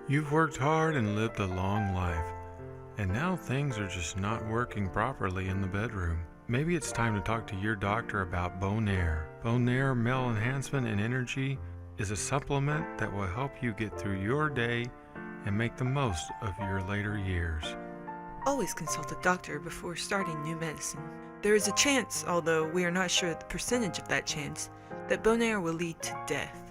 You've worked hard and lived a long life, and now things are just not working properly in the bedroom. Maybe it's time to talk to your doctor about Bonaire. Bonaire Male Enhancement and Energy is a supplement that will help you get through your day and make the most of your later years. Always consult a doctor before starting new medicine. There is a chance, although we are not sure the percentage of that chance, that Bonaire will lead to death.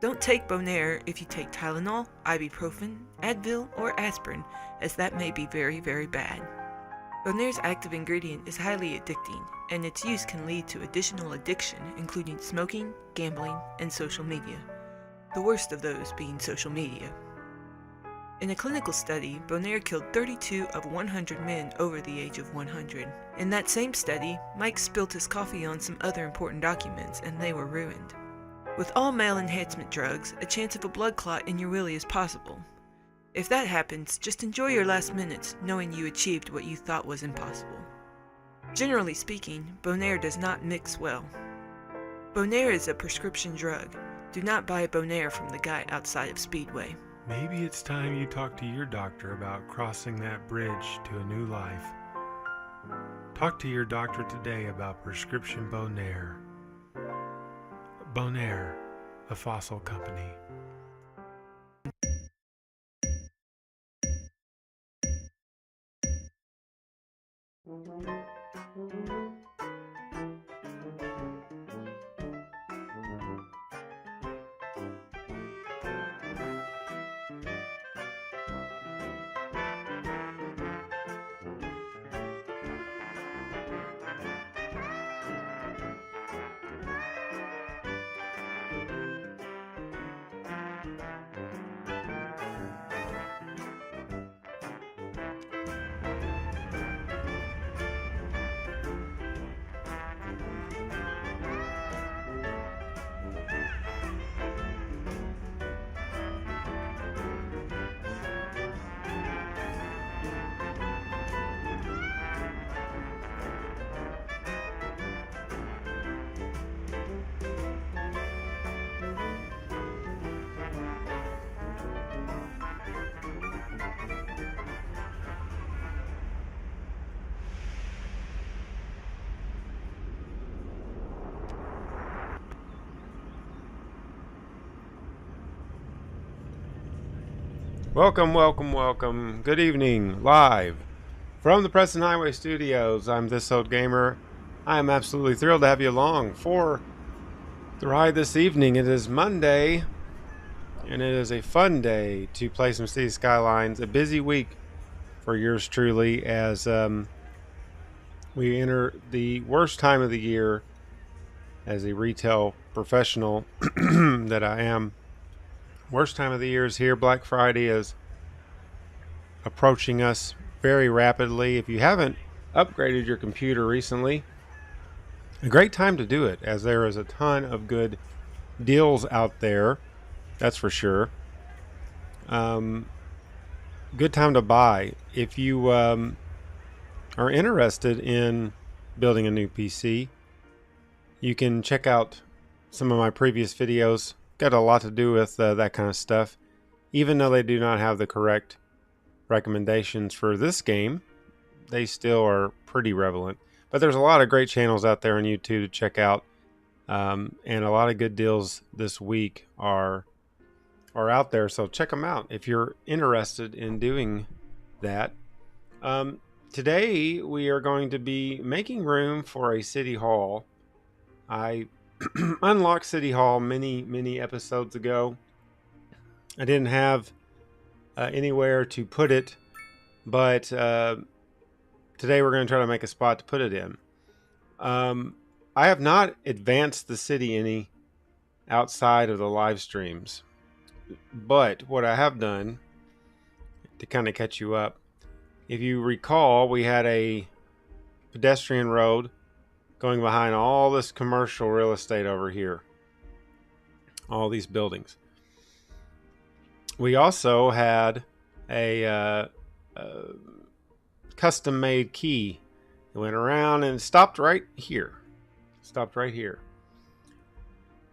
Don't take Bonaire if you take Tylenol, ibuprofen, Advil, or aspirin, as that may be very, very bad. Bonaire's active ingredient is highly addicting, and its use can lead to additional addiction, including smoking, gambling, and social media. The worst of those being social media. In a clinical study, Bonaire killed 32 of 100 men over the age of 100. In that same study, Mike spilled his coffee on some other important documents, and they were ruined. With all male enhancement drugs, a chance of a blood clot in your willy is possible. If that happens, just enjoy your last minutes, knowing you achieved what you thought was impossible. Generally speaking, Bonaire does not mix well. Bonaire is a prescription drug. Do not buy Bonaire from the guy outside of Speedway. Maybe it's time you talk to your doctor about crossing that bridge to a new life. Talk to your doctor today about prescription Bonaire. Bonaire, a fossil company. Welcome. Good evening, live from the Preston Highway Studios. I'm This Old Gamer. I am absolutely thrilled to have you along for the ride this evening. It is Monday, and it is a fun day to play some Citiies Skylines. A busy week for yours truly as we enter the worst time of the year as a retail professional that I am. Worst time of the year is here. Black Friday is approaching us very rapidly. If you haven't upgraded your computer recently, a great time to do it, as there is a ton of good deals out there. That's for sure. Good time to buy. If you are interested in building a new PC, you can check out some of my previous videos. Got a lot to do with that kind of stuff. Even though they do not have the correct recommendations for this game, they still are pretty relevant. But there's a lot of great channels out there on YouTube to check out, and a lot of good deals this week are out there. So check them out if you're interested in doing that. Today we are going to be making room for a city hall. I unlocked City Hall many episodes ago. I didn't have anywhere to put it, but today we're going to try to make a spot to put it in. I have not advanced the city any outside of the live streams, but what I have done to kind of catch you up, if you recall, we had a pedestrian road going behind all this commercial real estate over here. All these buildings. We also had a custom-made key. It went around and stopped right here.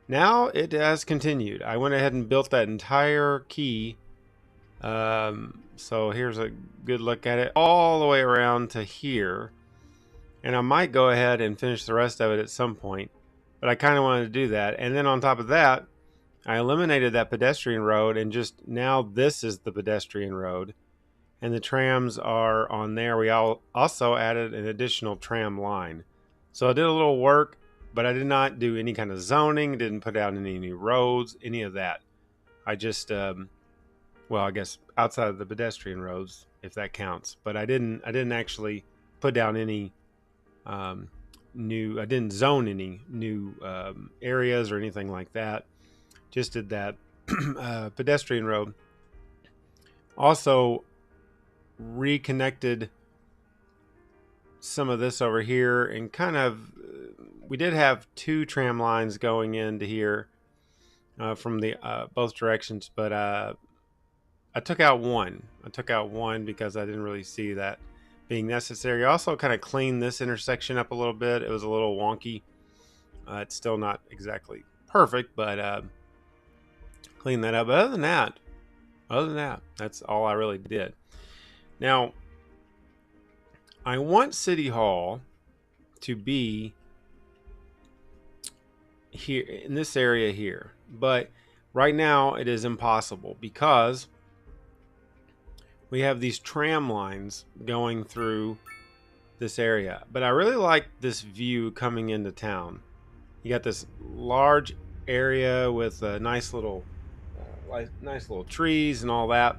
Now it has continued. I went ahead and built that entire key. So here's a good look at it all the way around to here. And I might go ahead and finish the rest of it at some point, but I kind of wanted to do that. And then on top of that, I eliminated that pedestrian road, and just now this is the pedestrian road, and the trams are on there. We also added an additional tram line. So I did a little work, but I did not do any kind of zoning, didn't put out any new roads, any of that. I just, well, I guess outside of the pedestrian roads, if that counts. But I didn't actually put down any new. I didn't zone any new areas or anything like that. Just did that pedestrian road. Also reconnected some of this over here, and kind of we did have 2 tram lines going into here from the both directions, but I took out one. I took out one because I didn't really see that being necessary. I also kind of cleaned this intersection up a little bit. It was a little wonky. It's still not exactly perfect, but clean that up. But other than that, that's all I really did. Now, I want City Hall to be here in this area here, but right now it is impossible because we have these tram lines going through this area. But I really like this view coming into town. You got this large area with a nice little trees and all that.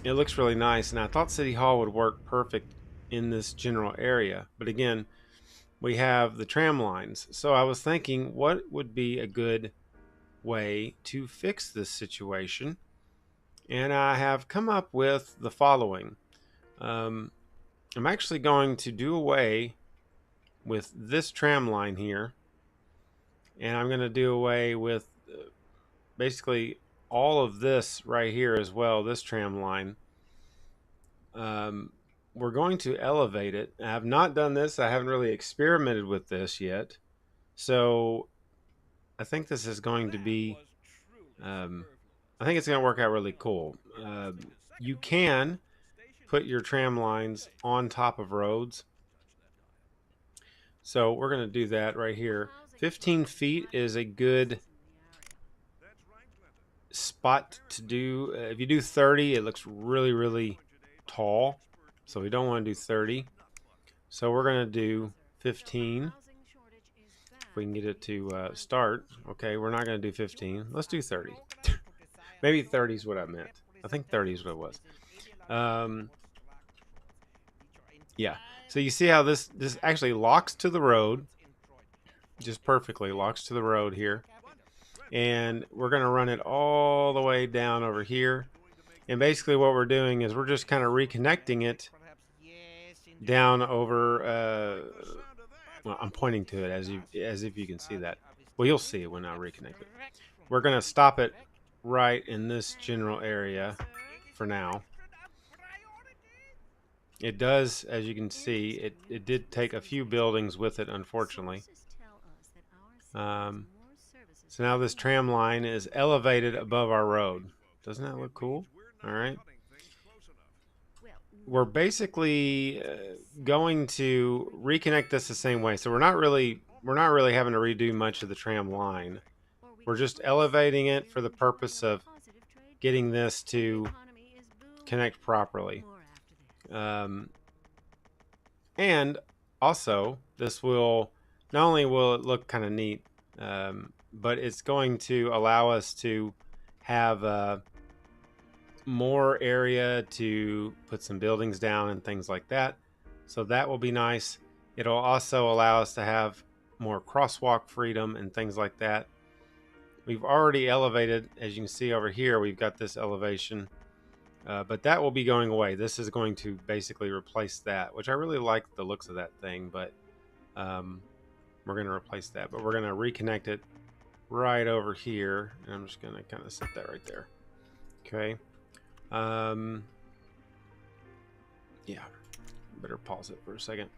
It looks really nice, and I thought City Hall would work perfect in this general area. But again, we have the tram lines. So I was thinking, what would be a good way to fix this situation? And I have come up with the following. I'm actually going to do away with this tram line here, and I'm going to do away with basically all of this right here as well, this tram line. We're going to elevate it. I have not done this. I haven't really experimented with this yet. So I think this is going to be, I think it's going to work out really cool. You can put your tram lines on top of roads. So we're going to do that right here. 15 feet is a good spot to do. If you do 30, it looks really, really tall. So we don't want to do 30. So we're going to do 15. If we can get it to start. Okay, we're not going to do 15. Let's do 30. Maybe 30 is what I meant. I think 30 is what it was. Yeah. So you see how this actually locks to the road. Just perfectly locks to the road here. And we're going to run it all the way down over here. And basically what we're doing is we're just kind of reconnecting it down over, well, I'm pointing to it as if you can see that. Well, you'll see it when I reconnect it. We're going to stop it right in this general area for now. It does, as you can see, it did take a few buildings with it, unfortunately. So now this tram line is elevated above our road. Doesn't that look cool? All right. We're basically going to reconnect this the same way. So we're not really having to redo much of the tram line. We're just elevating it for the purpose of getting this to connect properly. And also, this will not only will it look kind of neat, but it's going to allow us to have more area to put some buildings down and things like that. So that will be nice. It'll also allow us to have more crosswalk freedom and things like that. We've already elevated, as you can see over here, we've got this elevation, but that will be going away. This is going to basically replace that, which I really like the looks of that thing, but we're going to replace that. But we're going to reconnect it right over here, and I'm just going to kind of set that right there. Okay. Yeah, better pause it for a second.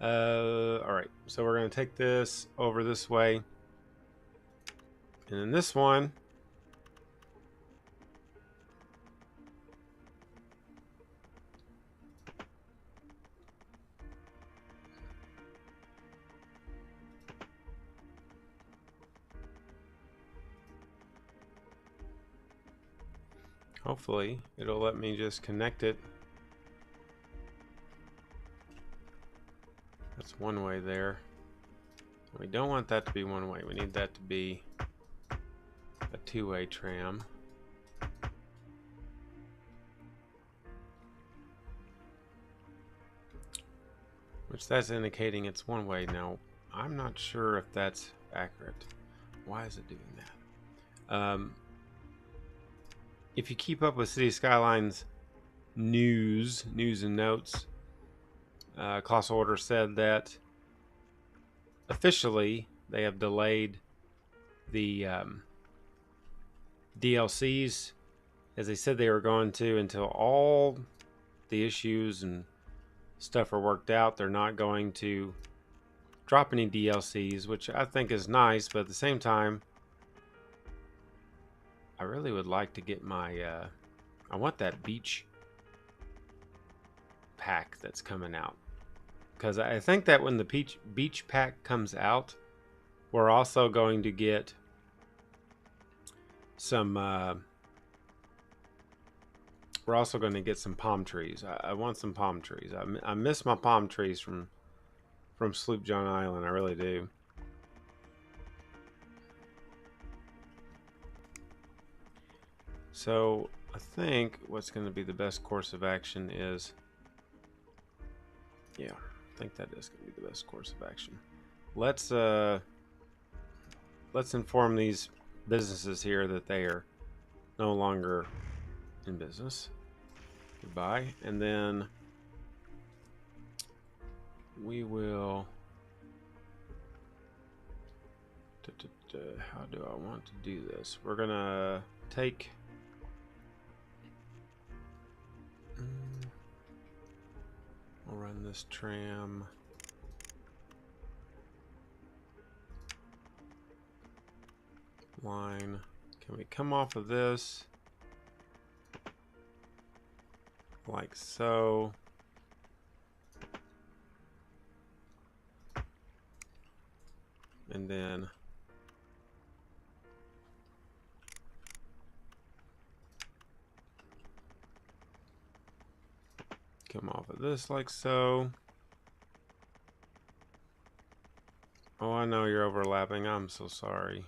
All right, so we're going to take this over this way. And in this one, hopefully it'll let me just connect it. That's one way there. We don't want that to be one way. We need that to be a two-way tram. Which that's indicating it's one way. Now, I'm not sure if that's accurate. Why is it doing that? If you keep up with City Skylines news and notes, Colossal Order said that officially they have delayed the DLCs, as they said they were going to, until all the issues and stuff are worked out. They're not going to drop any DLCs, which I think is nice, but at the same time, I really would like to get my I want that beach pack that's coming out, because I think that when the beach pack comes out, we're also going to get some we're also going to get some palm trees. I want some palm trees. I miss my palm trees from Sloop John Island. I really do. So I think what's going to be the best course of action is, yeah, I think that is going to be the best course of action. Let's inform these businesses here that they are no longer in business. Goodbye. And then we will, how do I want to do this? We're gonna take we'll run this tram line. Can we come off of this like so? And then come off of this like so. Oh, I know you're overlapping. I'm so sorry.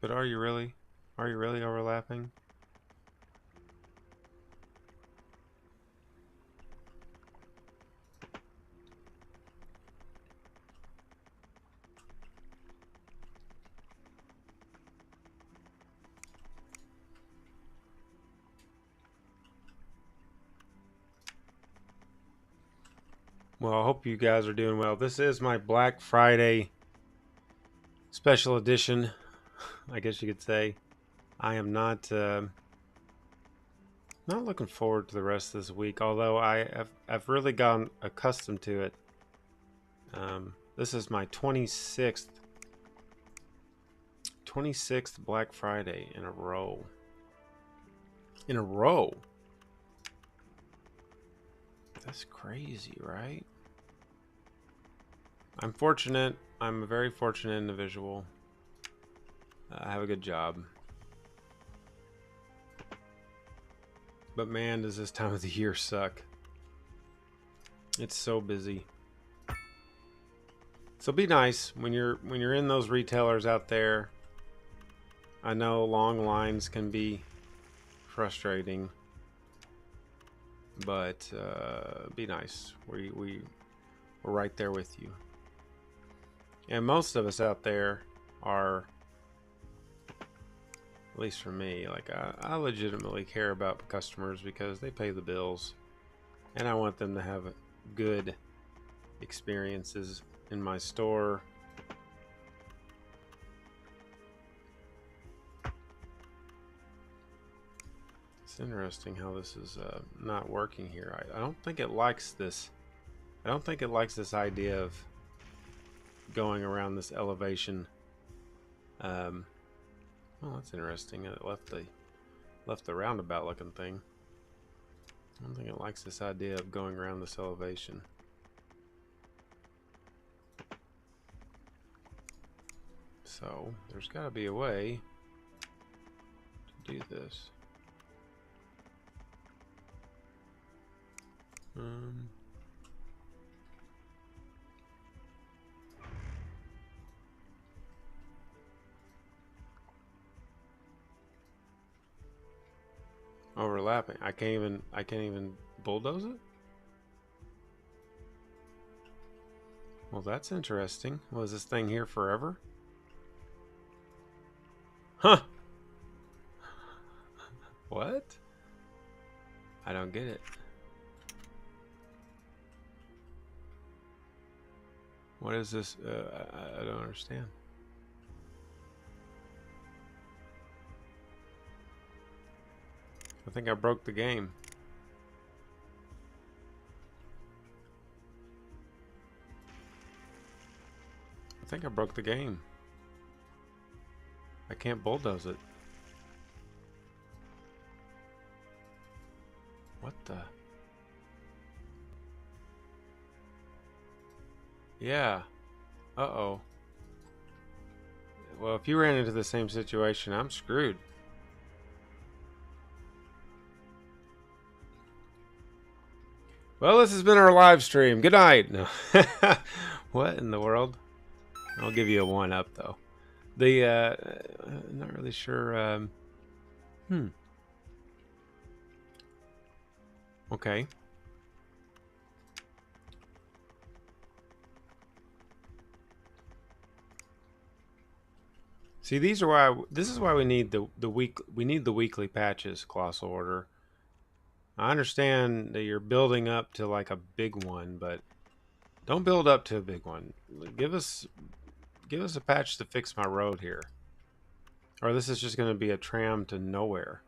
But are you really? Are you really overlapping? Well, I hope you guys are doing well. This is my Black Friday special edition, I guess you could say. I am not looking forward to the rest of this week, although I've really gotten accustomed to it. This is my 26th Black Friday in a row. In a row. That's crazy, right? I'm fortunate. I'm a very fortunate individual. I have a good job. But man, does this time of the year suck. It's so busy. So be nice when you're in those retailers out there. I know long lines can be frustrating, but be nice. We're right there with you. And most of us out there are, at least for me, like I legitimately care about customers because they pay the bills, and I want them to have good experiences in my store. It's interesting how this is not working here. I don't think it likes this. I don't think it likes this idea of going around this elevation. Well, that's interesting. It left the roundabout looking thing. I don't think it likes this idea of going around this elevation. So there's got to be a way to do this. Overlapping. I can't even bulldoze it? Well, that's interesting. Was this thing here forever? Huh. What? I don't get it. What is this? I don't understand. I think I broke the game. I think I broke the game. I can't bulldoze it. What the? Yeah. Uh-oh. Well, if you ran into the same situation, I'm screwed. Well, this has been our live stream. Good night. No. What in the world? I'll give you a 1-up though. The not really sure. Okay. See, these are why. This is why we need the weekly patches. Colossal Order. I understand that you're building up to like a big one, but don't build up to a big one. Give us a patch to fix my road here. Or this is just going to be a tram to nowhere.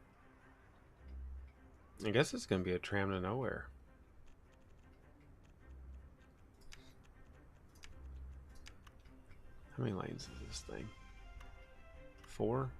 I guess it's going to be a tram to nowhere. How many lanes is this thing? 4?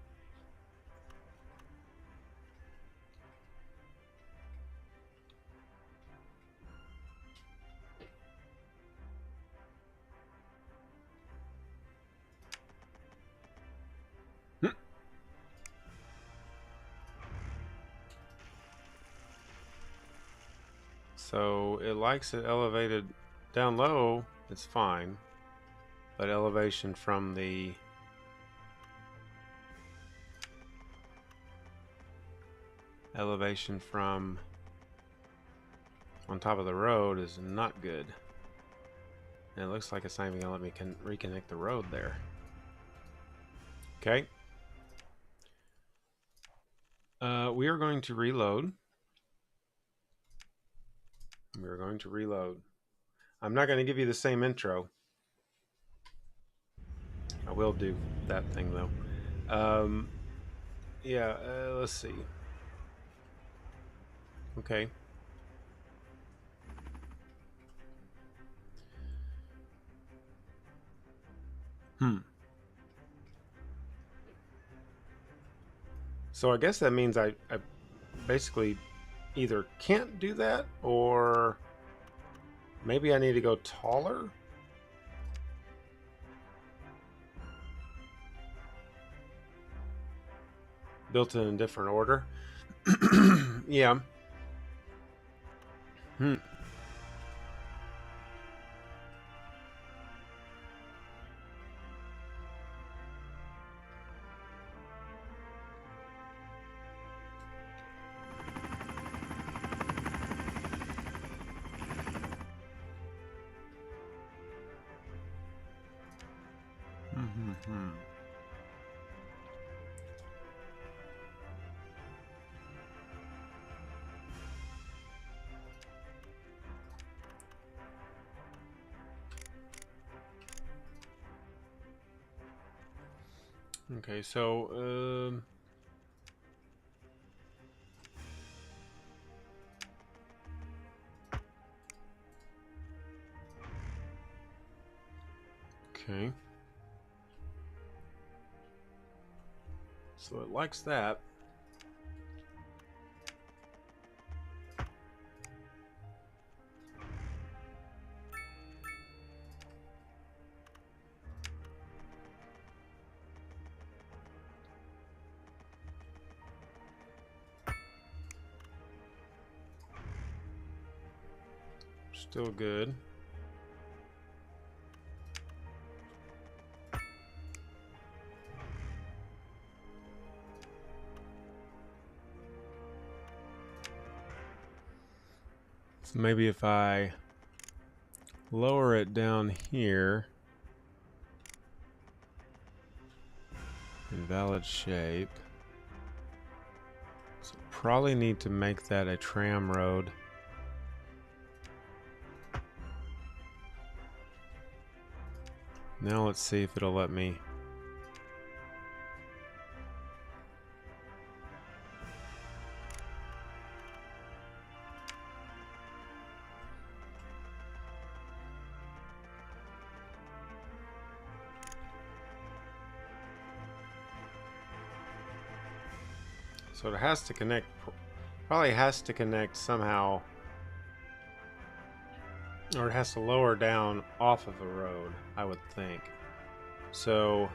So it likes it elevated down low, it's fine. But elevation from the on top of the road is not good. And it looks like it's not even gonna let me reconnect the road there. Okay. We are going to reload. We're going to reload. I'm not going to give you the same intro. I will do that thing though. Yeah, let's see. Okay. So I guess that means I basically either can't do that or maybe I need to go taller. Built in a different order. Yeah. Okay, so Okay. So it likes that. Still good. So maybe if I lower it down here, invalid shape. So probably need to make that a tram road. Now let's see if it'll let me. So it has to connect, probably has to connect somehow, or it has to lower down off of a road, I would think. So,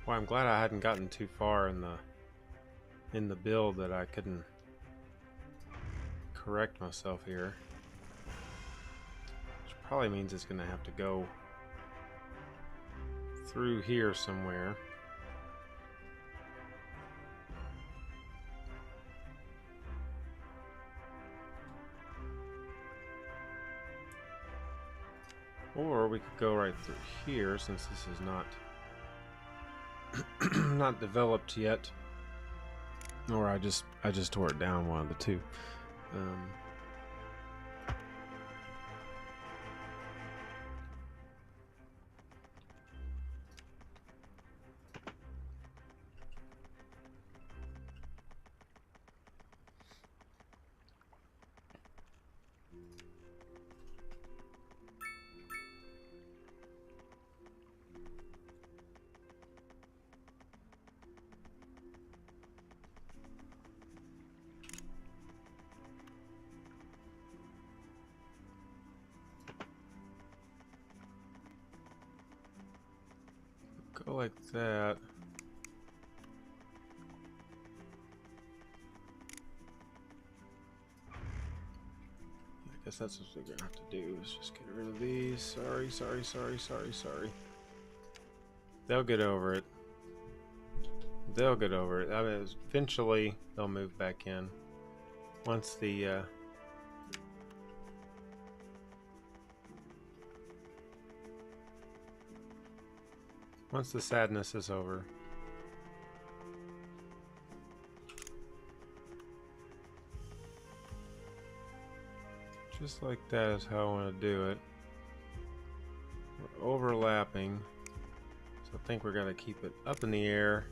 well, I'm glad I hadn't gotten too far in the build that I couldn't correct myself here. Which probably means it's going to have to go through here somewhere. Or we could go right through here, since this is not not developed yet. Or I just tore it down, one of the two. Go like that. I guess that's what we're gonna have to do, is just get rid of these. Sorry. They'll get over it. They'll get over it. I mean, eventually they'll move back in. Once the once the sadness is over. Just like that is how I want to do it. We're overlapping. So I think we're going to keep it up in the air.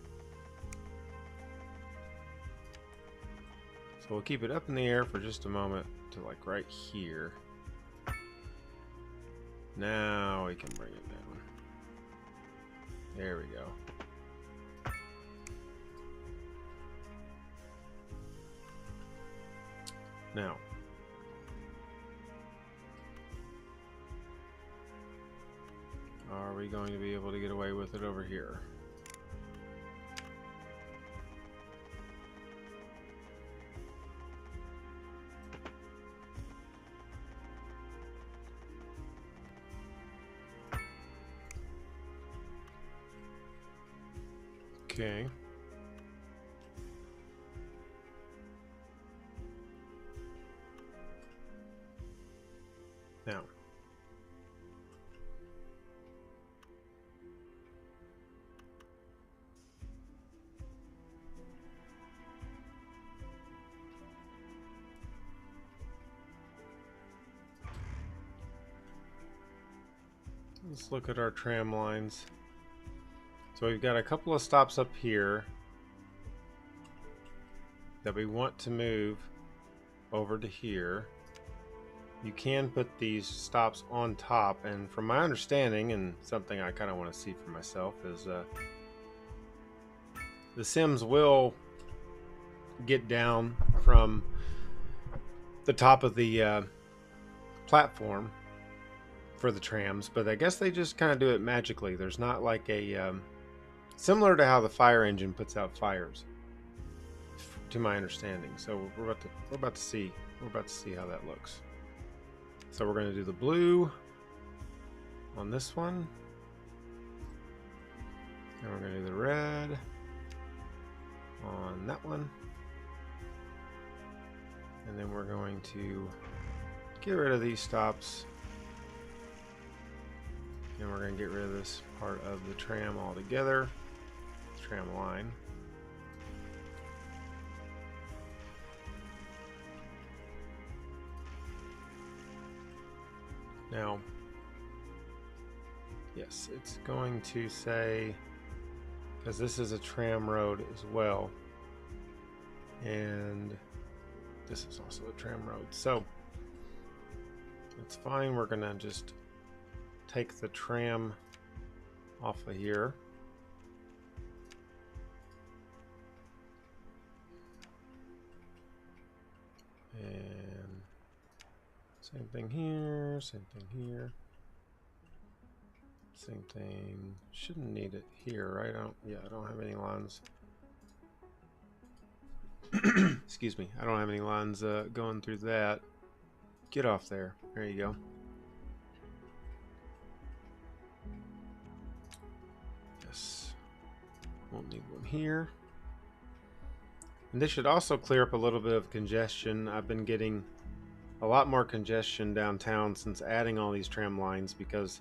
So we'll keep it up in the air for just a moment to like right here. Now we can bring it down. There we go. Now, are we going to be able to get away with it over here? Okay. Now, let's look at our tram lines. So we've got a couple of stops up here that we want to move over to here. you can put these stops on top, and from my understanding, and something I kind of want to see for myself, is the Sims will get down from the top of the platform for the trams, but I guess they just kind of do it magically. There's not like a similar to how the fire engine puts out fires, to my understanding. So we're about to see how that looks. So we're going to do the blue on this one, and we're going to do the red on that one, and then we're going to get rid of these stops, and we're going to get rid of this part of the tram altogether, tram line. Now, yes, it's going to say, because this is a tram road as well, and this is also a tram road, so it's fine. We're gonna just take the tram off of here, and same thing here, same thing here, same thing. Shouldn't need it here, right? I don't have any lines. Excuse me, I don't have any lines going through that. Get off there. There you go. Yes. Won't need one here. And this should also clear up a little bit of congestion. I've been getting a lot more congestion downtown since adding all these tram lines, because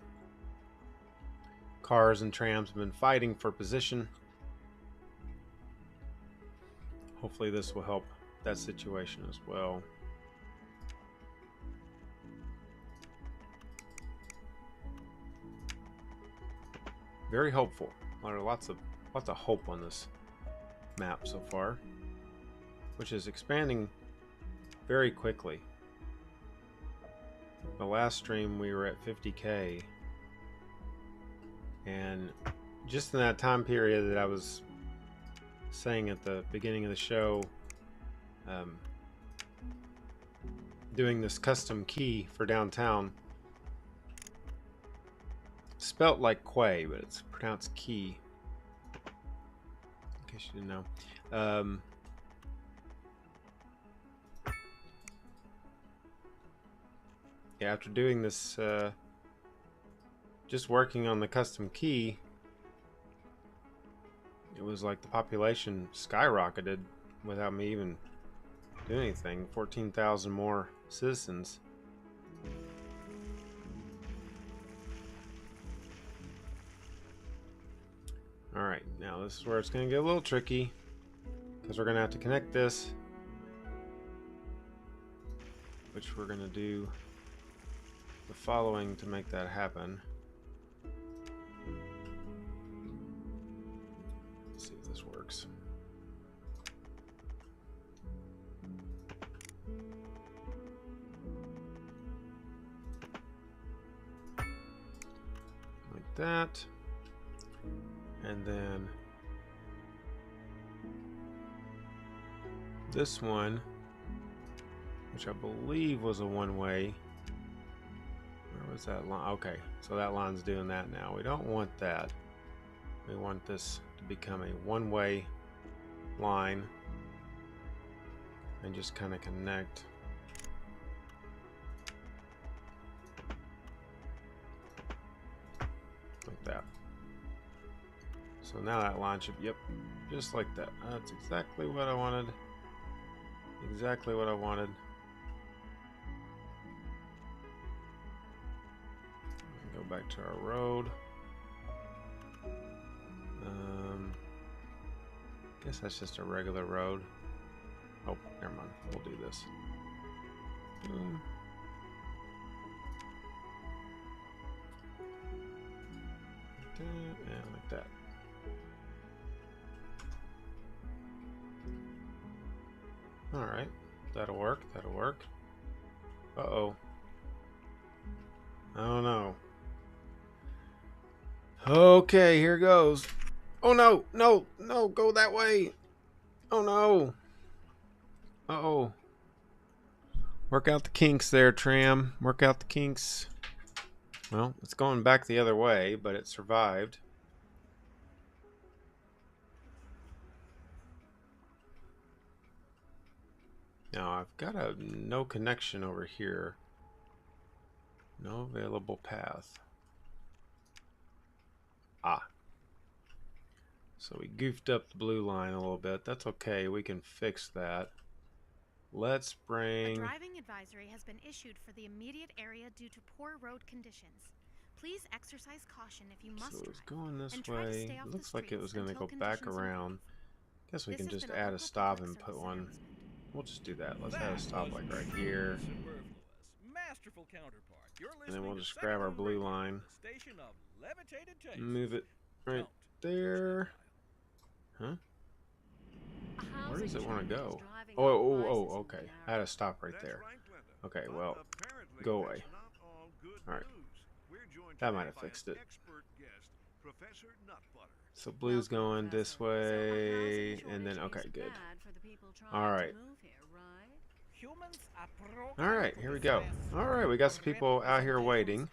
cars and trams have been fighting for position. Hopefully this will help that situation as well. Very hopeful. Lots of hope on this map so far, which is expanding very quickly. The last stream we were at 50K, and just in that time period that I was saying at the beginning of the show, doing this custom key for downtown, spelt like Quay, but it's pronounced key, in case you didn't know. Yeah, after doing this, just working on the custom key, it was like the population skyrocketed without me even doing anything. 14,000 more citizens. Alright, now this is where it's going to get a little tricky, because we're going to have to connect this, which we're going to do the following to make that happen. Let's see if this works. Like that. And then this one, which I believe was a one-way. Where was that line? Okay, so that line's doing that now. We don't want that. We want this to become a one-way line and just kind of connect. Like that. So now that line should, yep, just like that. That's exactly what I wanted. Exactly what I wanted. Go back to our road. Guess that's just a regular road. Oh, never mind. We'll do this. Boom. Like that, and like that. Alright, that'll work, that'll work. Uh-oh, I don't know. Okay, here goes. Oh no, no, no, go that way. Oh no. Uh-oh. Work out the kinks there, tram. Work out the kinks. Well, it's going back the other way, but it survived. Now, I've got a no connection over here. No available path. Ah. So we goofed up the blue line a little bit. That's okay. We can fix that. Let's bring... A driving advisory has been issued for the immediate area due to poor road conditions. Please exercise caution if you must So it's drive, going this and try to way. stay off It the looks like it was going to streets go until back conditions around. improve. Guess we This can has just been a add a local stop public and put service one. announcement. We'll just do that. Let's add a stop like right here. Masterful counterpart. You're And then we'll listening just to grab our Second blue Radio, line. the station of levitated taste. Move it right Don't there. push that Huh? Where does it want to go? Oh, okay. I had a stop right there. Okay, well, go away. Alright. That might have fixed it. So blue's going this way, and then, okay, good. Alright. Alright, here we go. Alright, we got some people out here waiting.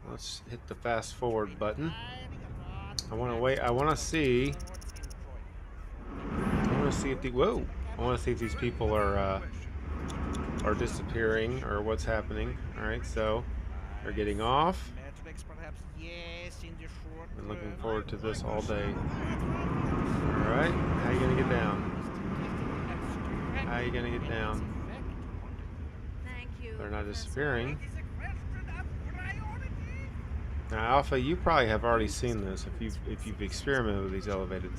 Let's hit the fast forward button. I want to wait. I want to see. I want to see if the whoa. I want to see if these people are disappearing or what's happening. All right, so they're getting off. Been looking forward to this all day. All right, how you gonna get down? How you gonna get down? They're not disappearing. Now, Alpha, you probably have already seen this if you've experimented with these elevated.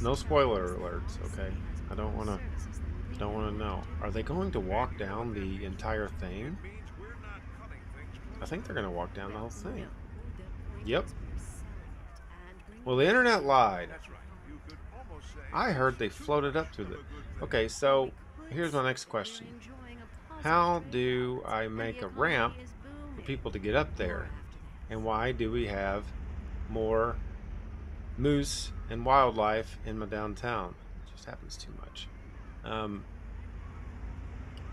No spoiler alerts, okay? I don't want to know. Are they going to walk down the entire thing? I think they're going to walk down the whole thing. Yep. Well, the internet lied. I heard they floated up through the... Okay, so here's my next question. How do I make a ramp for people to get up there? And why do we have more moose and wildlife in my downtown? It just happens too much.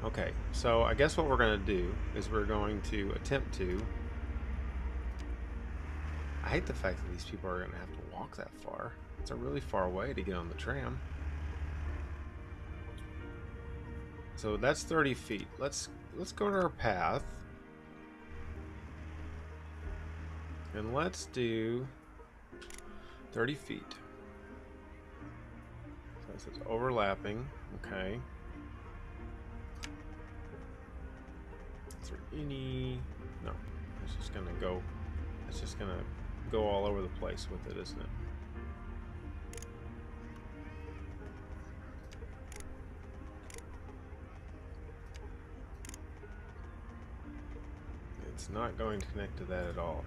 Okay, so I guess what we're going to do is we're going to attempt to... I hate the fact that these people are going to have to walk that far. It's a really far way to get on the tram. So that's 30 feet. Let's go to our path. And let's do 30 feet. So this is overlapping. Okay. Is there any... No. It's just gonna go... It's just gonna go all over the place with it, isn't it? It's not going to connect to that at all.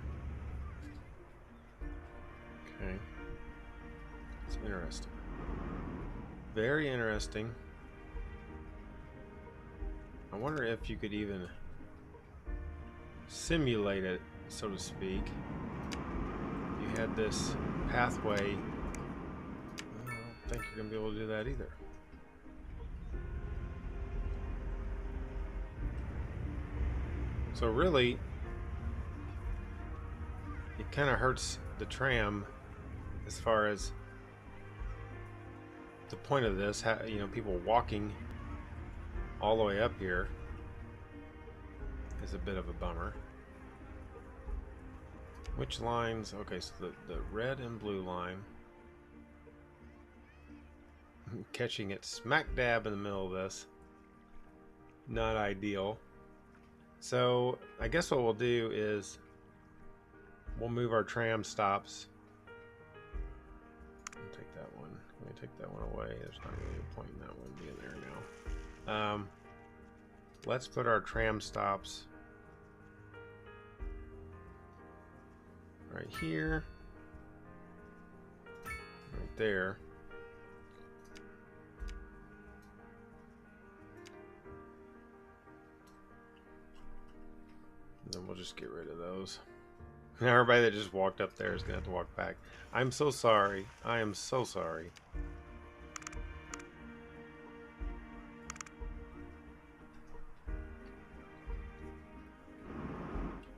Okay. It's interesting. Very interesting. I wonder if you could even simulate it, so to speak. You had this pathway. I don't think you're going to be able to do that either. So really, it kind of hurts the tram as far as the point of this, you know, people walking all the way up here is a bit of a bummer. Which lines? Okay, so the red and blue line. Catching it smack dab in the middle of this. Not ideal. So I guess what we'll do is we'll move our tram stops. I'll take that one. Let me take that one away. There's not really a point in that one being there now. Let's put our tram stops right here, right there. then we'll just get rid of those. Now everybody that just walked up there is going to have to walk back. I'm so sorry. I am so sorry.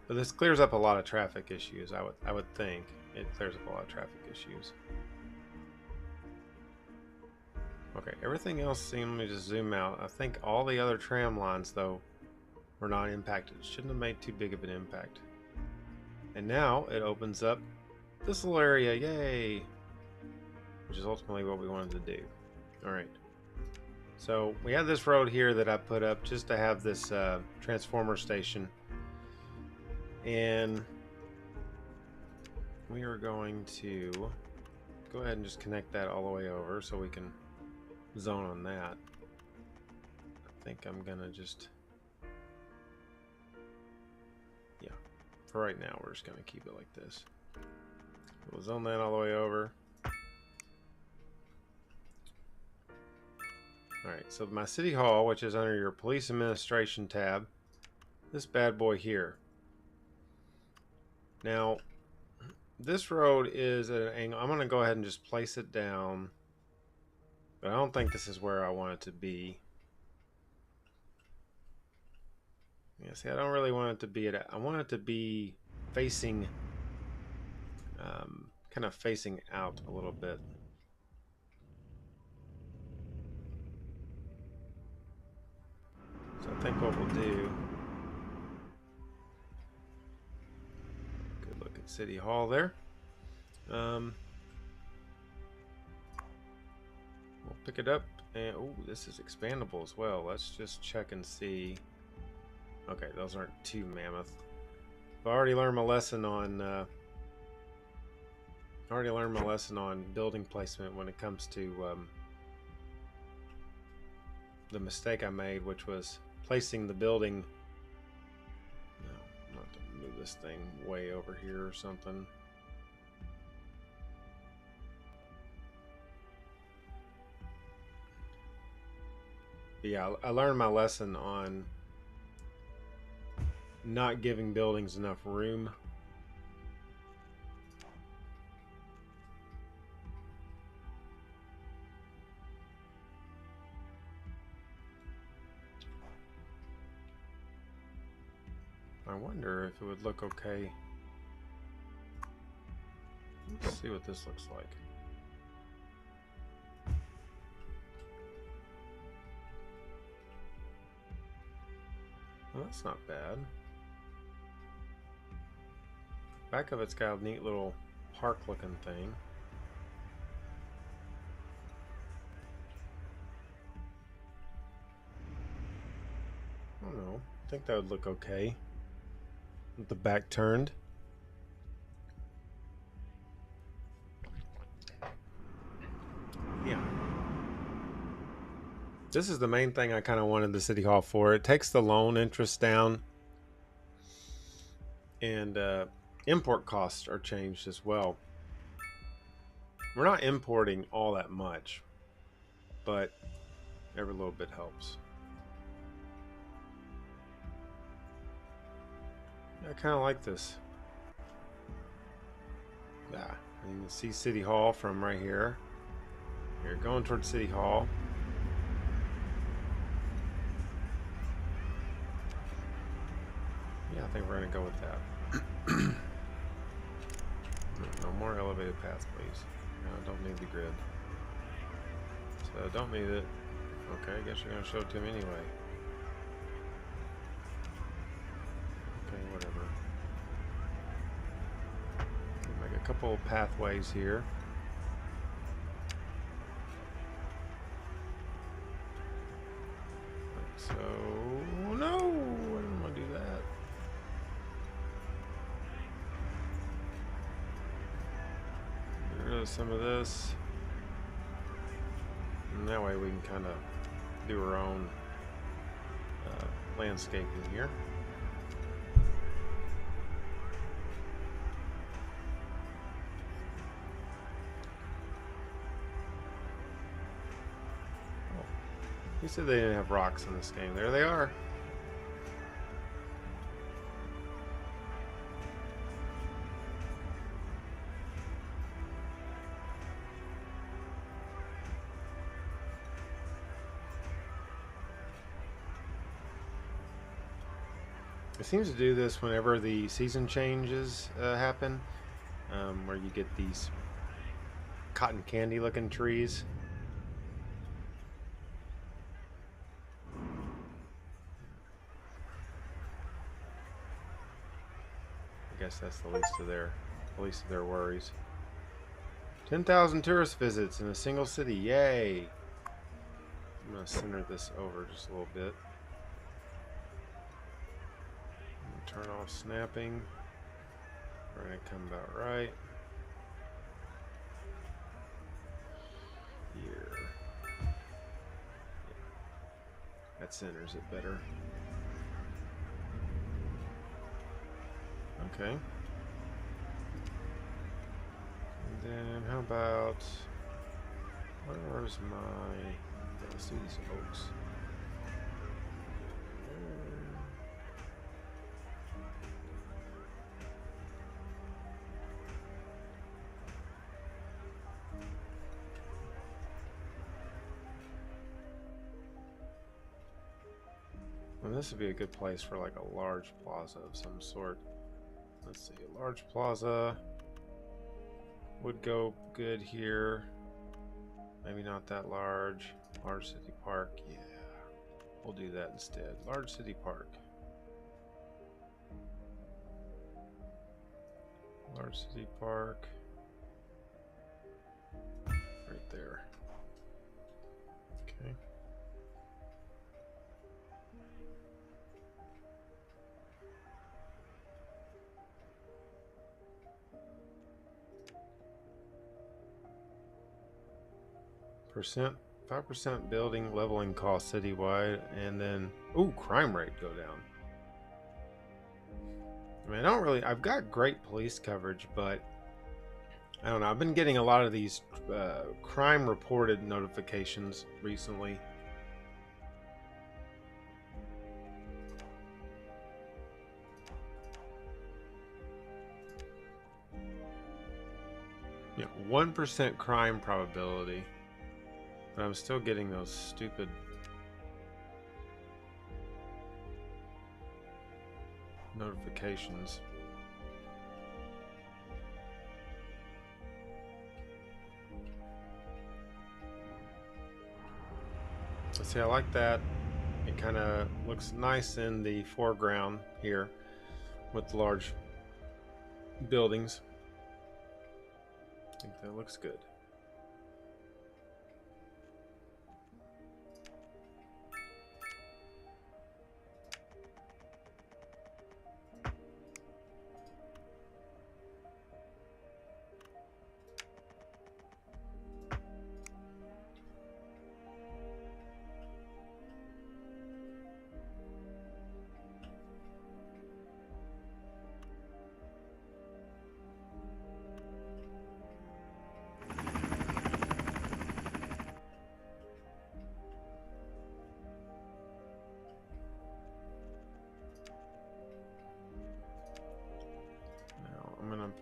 But this clears up a lot of traffic issues. I would think it clears up a lot of traffic issues. Okay, everything else seemed. Let me just zoom out. I think all the other tram lines though were not impacted. Shouldn't have made too big of an impact. And now it opens up this little area, yay! Which is ultimately what we wanted to do. All right. So we have this road here that I put up just to have this transformer station. And we are going to go ahead and just connect that all the way over so we can zone on that. I think I'm gonna just, yeah, for right now we're just gonna keep it like this. We'll zone that all the way over. Alright, so my City Hall, which is under your Police Administration tab, this bad boy here. Now, this road is at an angle. I'm going to go ahead and just place it down. But I don't think this is where I want it to be. Yeah, see, I don't really want it to be at. I want it to be facing, kind of facing out a little bit. So I think what we'll do. Good look at City Hall there. We'll pick it up, and oh, this is expandable as well. Let's just check and see. Okay, those aren't too mammoth. I've already learned my lesson on. Building placement when it comes to the mistake I made, which was placing the building. No, not to move this thing way over here or something. But yeah, I learned my lesson on not giving buildings enough room. I wonder if it would look okay. Let's see what this looks like. Well, that's not bad. Back of it's got a neat little park looking thing. I don't know. I think that would look okay with the back turned. Yeah. This is the main thing I kind of wanted the City Hall for. It takes the loan interest down, and import costs are changed as well. We're not importing all that much, but every little bit helps. I kind of like this. Yeah, and you can see City Hall from right here. You're going towards City Hall. Yeah, I think we're going to go with that. No more elevated paths, please. No, I don't need the grid. So I don't need it. Okay, I guess you're going to show it to him anyway. Okay, whatever. We'll make a couple pathways here. Like so. No! I didn't want to do that. Get rid of some of this. And that way we can kind of do our own landscaping here. Oh, you said they didn't have rocks in this game. There they are. It seems to do this whenever the season changes happen, where you get these cotton candy looking trees. I guess that's the least of their worries. 10,000 tourist visits in a single city. Yay! I'm going to center this over just a little bit. Turn off snapping. We're going to come about right. Here. That centers it better. Okay. And then how about, where's my, let's do these oaks. Well, this would be a good place for like a large plaza of some sort. Let's see, a large plaza would go good here. Maybe not that large. Large city park, yeah. We'll do that instead. Large city park. Large city park. Right there. Okay. Percent 5% building leveling cost citywide, and then crime rate go down. I mean, I've got great police coverage, but I don't know. I've been getting a lot of these crime reported notifications recently. Yeah, 1% crime probability. But I'm still getting those stupid notifications. Let's see, I like that. It kind of looks nice in the foreground here with the large buildings. I think that looks good.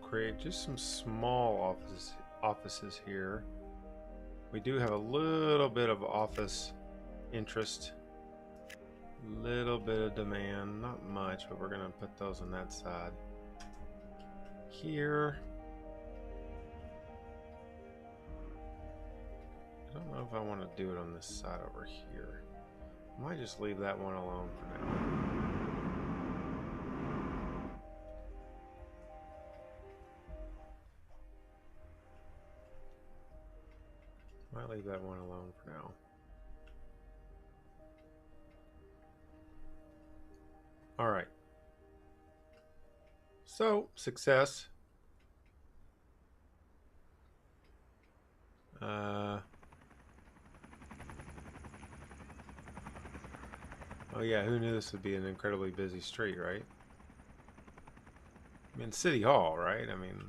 Create just some small offices here. We do have a little bit of office interest, little bit of demand, not much, but we're gonna put those on that side. Here, I don't know if I want to do it on this side over here. I might just leave that one alone for now. Might leave that one alone for now. All right. So, success. Oh yeah, who knew this would be an incredibly busy street, right? I mean, City Hall, right? I mean...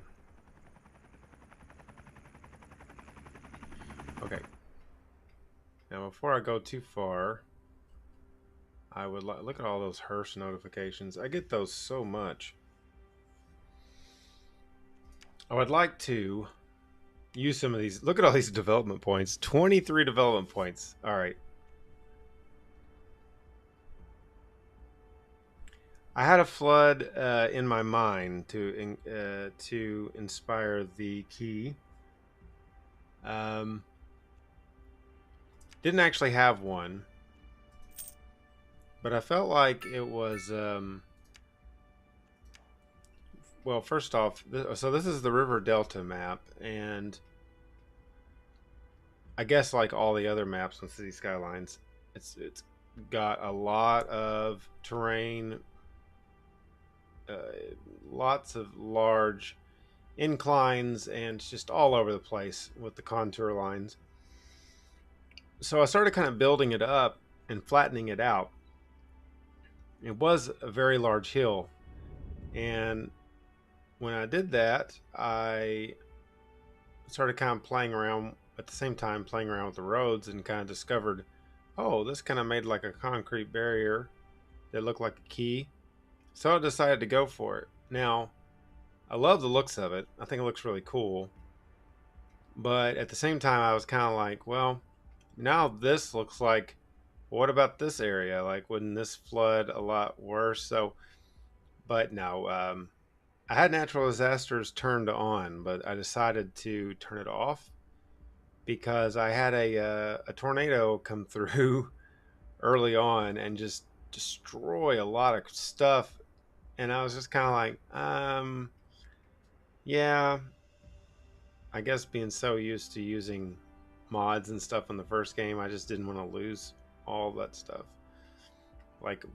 Okay. Now, before I go too far, I would look at all those Hearst notifications. I get those so much. I would like to use some of these. Look at all these development points. 23 development points. All right. I had a flood in my mind to inspire the key. Didn't actually have one, but I felt like it was. Well, first off, so this is the River Delta map, and I guess like all the other maps on City Skylines, it's got a lot of terrain, uh, lots of large inclines, and it's just all over the place with the contour lines. So I started kind of building it up and flattening it out. It was a very large hill, and when I did that, I started kind of playing around at the same time, playing around with the roads, and kind of discovered, oh, this kind of made like a concrete barrier that looked like a key. So I decided to go for it. Now, I love the looks of it. I think it looks really cool. But at the same time, I was kind of like, well, now this looks like, what about this area? Like, wouldn't this flood a lot worse? So, but no, I had natural disasters turned on, but I decided to turn it off because I had a tornado come through early on and just destroy a lot of stuff, and I was just kind of like, yeah, I guess being so used to using mods and stuff in the first game, I just didn't want to lose all that stuff. Like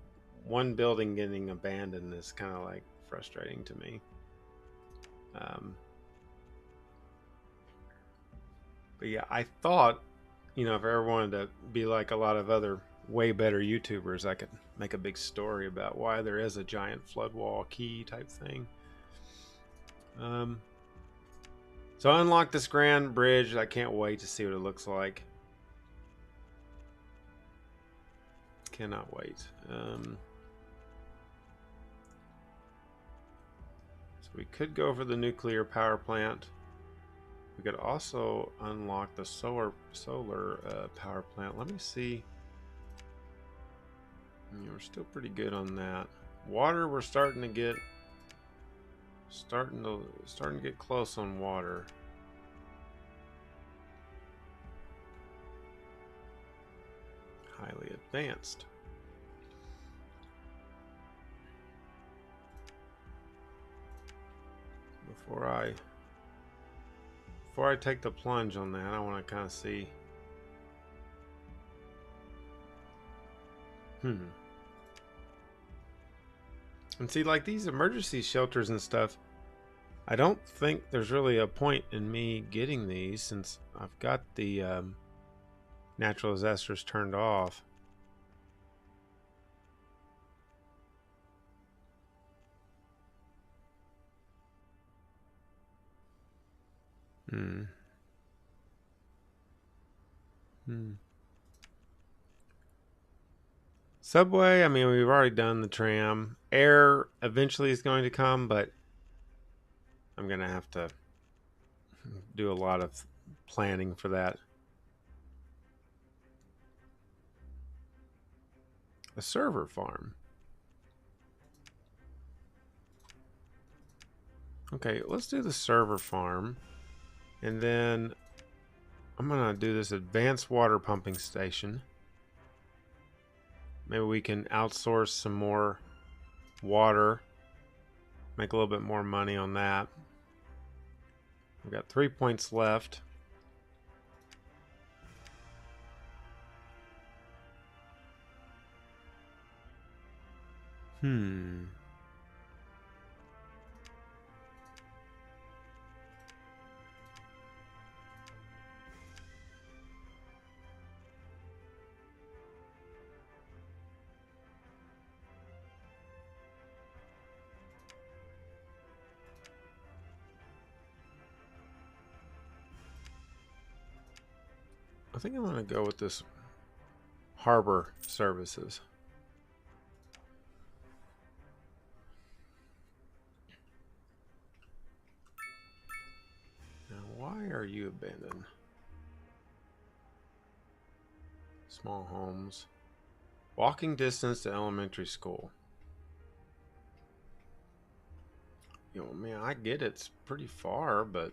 one building getting abandoned is kind of like frustrating to me. But yeah, I thought, if I ever wanted to be like a lot of other way better YouTubers, I could make a big story about why there is a giant flood wall key type thing. So I unlocked this grand bridge. I can't wait to see what it looks like. Cannot wait. So we could go for the nuclear power plant. We could also unlock the solar power plant. Let me see. We're still pretty good on that. Water, we're starting to get close on water. Highly advanced. Before I take the plunge on that, I want to kind of see. And see, like these emergency shelters and stuff, I don't think there's really a point in me getting these since I've got the natural disasters turned off. Subway, I mean, we've already done the tram. Air eventually is going to come, but I'm going to have to do a lot of planning for that. A server farm. Okay, let's do the server farm. And then I'm going to do this advanced water pumping station. Maybe we can outsource some more water. Make a little bit more money on that. We've got 3 points left. I think I'm going to go with this harbor services. Now, why are you abandoned? Small homes. Walking distance to elementary school. you know, man, I get it's pretty far, but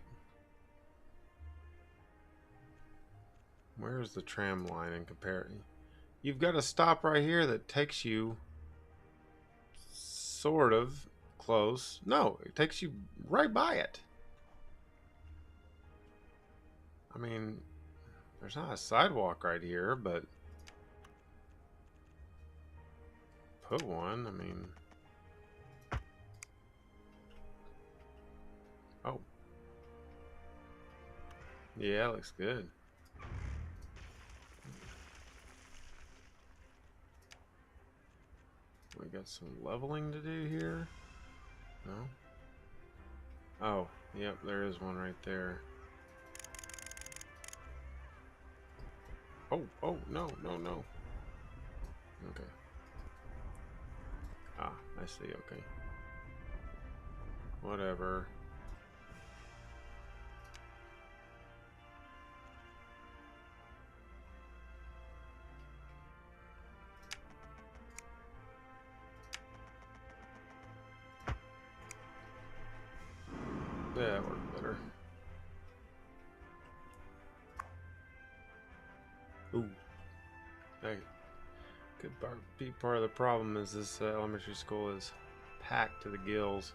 where's the tram line in comparison? You've got a stop right here that takes you sort of close. No, it takes you right by it. I mean, there's not a sidewalk right here, but put one. I mean, oh, yeah, looks good. We got some leveling to do here. No. Oh, yep, there is one right there. Oh, no. Okay. Ah, I see, okay. Whatever. Yeah, that worked better. Ooh. That could be part of the problem is this elementary school is packed to the gills.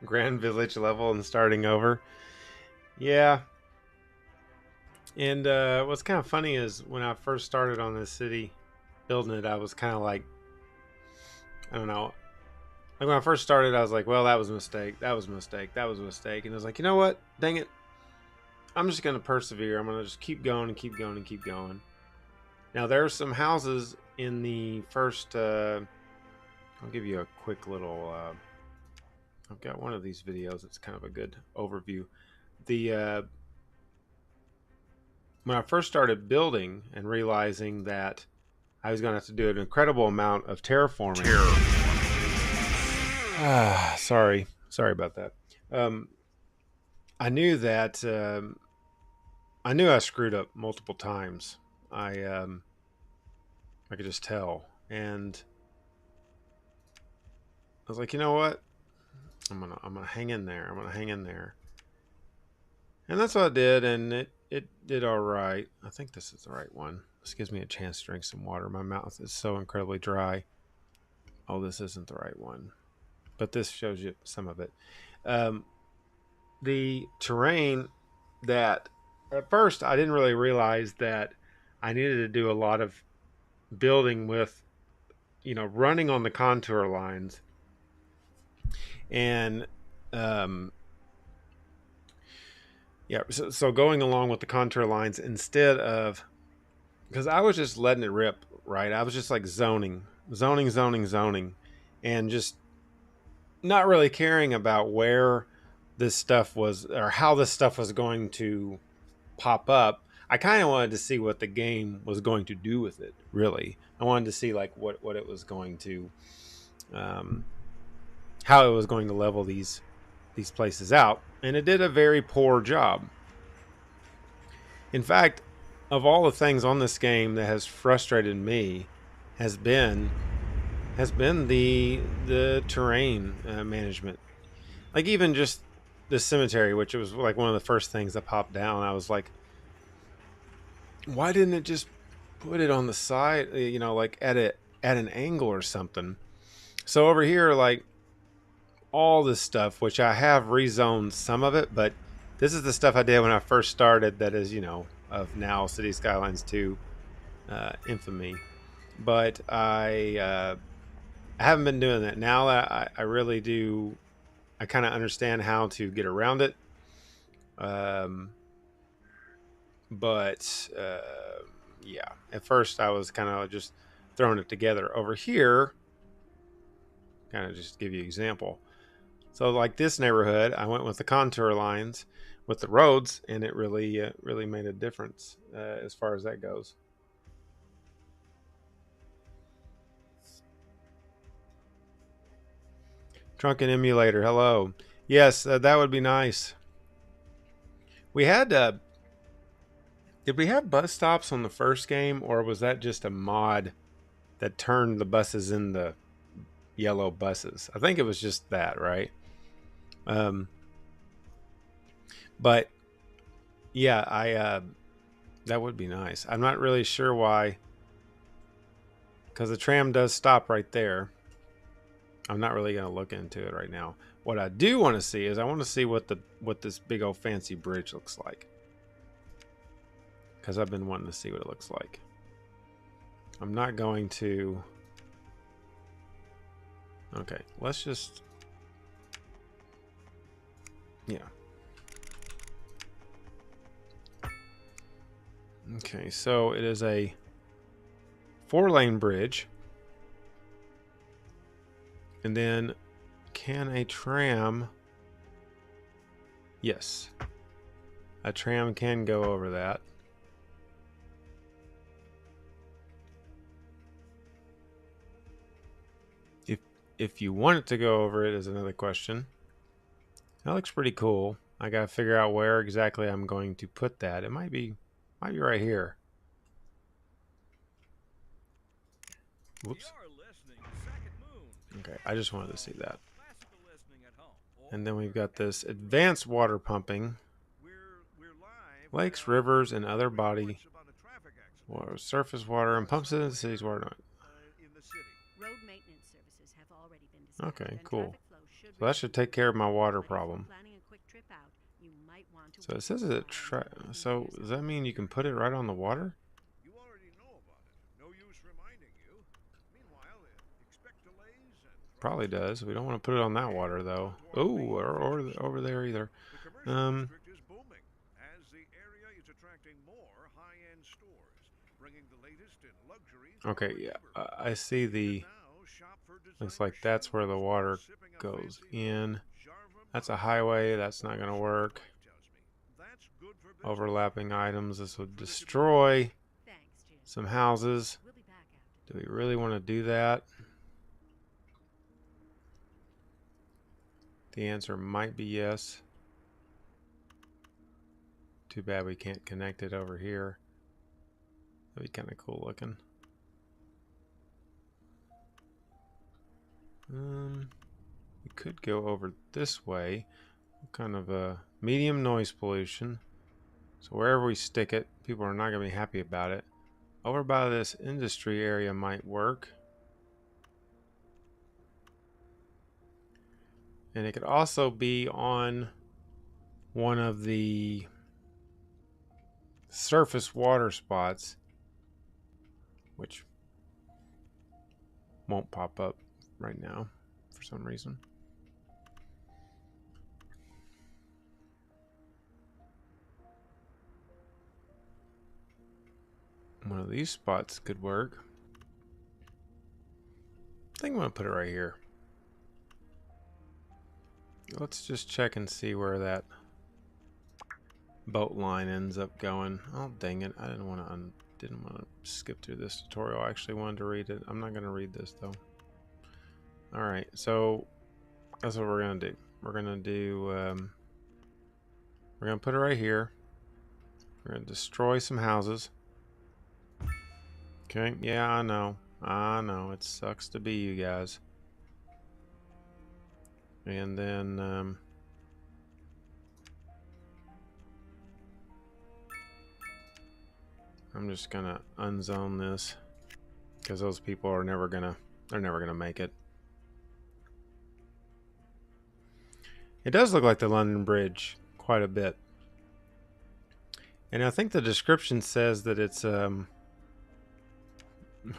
Grand Village level and starting over. Yeah. And what's kind of funny is when I first started on this city, building it, I was kind of like, I don't know. Like when I first started, I was like, well, that was a mistake. That was a mistake. That was a mistake. And I was like, you know what? Dang it. I'm just going to persevere. I'm going to just keep going and keep going and keep going. Now, there are some houses in the first... I'll give you a quick little... I've got one of these videos. It's kind of a good overview. When I first started building and realizing that I was going to have to do an incredible amount of terraforming. Sorry about that. I knew that I knew I screwed up multiple times. I could just tell, and I was like, you know what? I'm gonna hang in there. I'm gonna hang in there, and that's what I did, and it did all right. I think this is the right one. This gives me a chance to drink some water. My mouth is so incredibly dry. Oh, this isn't the right one, but this shows you some of it. The terrain that at first I didn't really realize that I needed to do a lot of building with, you know, running on the contour lines and yeah, so going along with the contour lines instead of, because I was just letting it rip, right? I was just like zoning, and just not really caring about where this stuff was or how this stuff was going to pop up. I kind of wanted to see what the game was going to do with it, really. I wanted to see like what it was going to, how it was going to level these places out. And it did a very poor job. In fact, of all the things on this game that has frustrated me has been the terrain management. Like even just the cemetery, which was like one of the first things that popped down. I was like, why didn't it just put it on the side, you know, like at an angle or something? So over here, like all this stuff, which I have rezoned some of it, but this is the stuff I did when I first started that is, you know, of now City Skylines 2 infamy. But I haven't been doing that. Now that I really do, I kind of understand how to get around it. But yeah, at first I was kind of just throwing it together. Over here, kind of just give you an example. So like this neighborhood, I went with the contour lines with the roads, and it really really made a difference as far as that goes. Drunken Emulator, hello. Yes, that would be nice. We had did we have bus stops on the first game, or was that just a mod that turned the buses into yellow buses? I think it was just that, right? But yeah, I that would be nice. I'm not really sure why, because the tram does stop right there. I'm not really going to look into it right now. What I do want to see is I want to see what this big old fancy bridge looks like, because I've been wanting to see what it looks like. I'm not going to. Okay, let's just. Yeah. Okay, so it is a 4-lane bridge. And then can a tram? Yes. A tram can go over that. If you want it to go over it is another question. That looks pretty cool. I gotta figure out where exactly I'm going to put that. It might be right here. Whoops. Okay, I just wanted to see that. And then we've got this advanced water pumping. Lakes, rivers, and other body water, surface water, and pumps it into the city's water. Road maintenance services have already been discussed. Okay, cool. So that should take care of my water problem. So it says it. So does that mean you can put it right on the water? You already know about it. No use reminding you. Meanwhile, expect delays and Probably does. We don't want to put it on that water though. Oh, or over there either. the commercial district is booming as the area is attracting more high-end stores, bringing the latest in luxury. Okay, yeah, I see the. Looks like that's where the water goes in. That's a highway. That's not going to work. Overlapping items. This would destroy some houses. Do we really want to do that? The answer might be yes. Too bad we can't connect it over here. That'd be kind of cool looking. We could go over this way. Kind of a medium noise pollution. So wherever we stick it, people are not going to be happy about it. Over by this industry area might work. And it could also be on one of the surface water spots, which won't pop up right now for some reason. One of these spots could work. I think I'm going to put it right here. Let's just check and see where that boat line ends up going. Oh, dang it. I didn't want to skip through this tutorial. I actually wanted to read it. I'm not going to read this though. All right. So that's what we're going to do. We're going to do we're going to put it right here. We're going to destroy some houses. Okay, yeah, I know. It sucks to be you guys. And then, I'm just gonna unzone this because those people are never gonna make it. It does look like the London Bridge quite a bit. And I think the description says that it's, let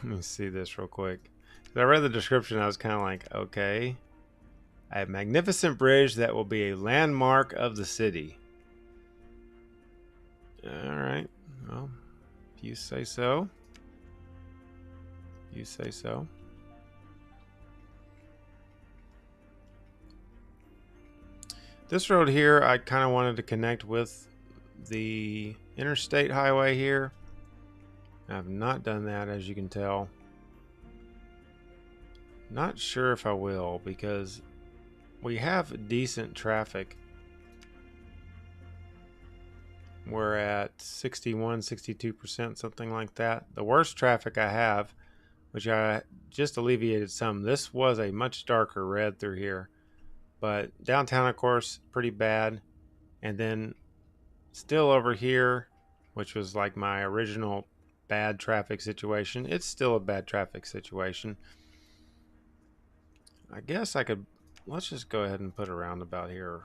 me see this real quick. I read the description, I was kind of like, okay. A magnificent bridge that will be a landmark of the city. Alright. Well, if you say so. You say so. This road here, I kind of wanted to connect with the interstate highway here. I've not done that, as you can tell. Not sure if I will, because we have decent traffic we're at 61, 62%, something like that. The worst traffic I have, which I just alleviated some. This was a much darker red through here. But downtown, of course, pretty bad. And then still over here, which was like my original bad traffic situation. It's still a bad traffic situation. I guess I could, let's just go ahead and put a roundabout here.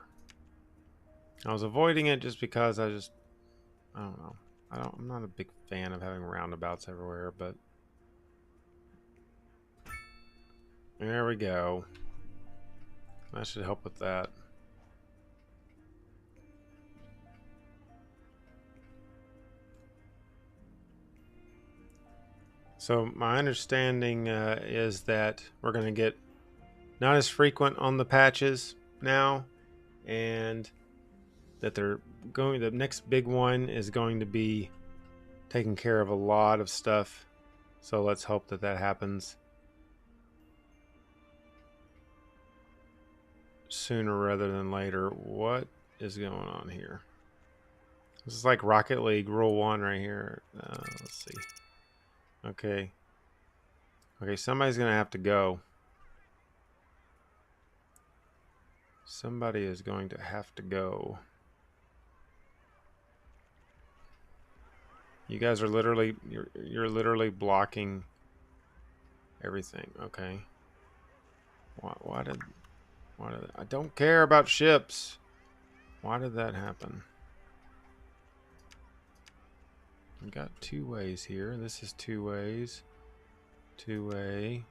I was avoiding it just because I don't know. I'm not a big fan of having roundabouts everywhere, but there we go. That should help with that. So my understanding is that we're going to get not as frequent on the patches now, and that the next big one is going to be taking care of a lot of stuff. So let's hope that happens sooner rather than later. What is going on here? This is like Rocket League Rule 1 right here. Let's see. Okay, somebody's gonna have to go. Somebody is going to have to go. You guys are literally, you're literally blocking everything. Okay. Why did I don't care about ships. Why did that happen? We got 2 ways here. This is 2 ways. 2-way.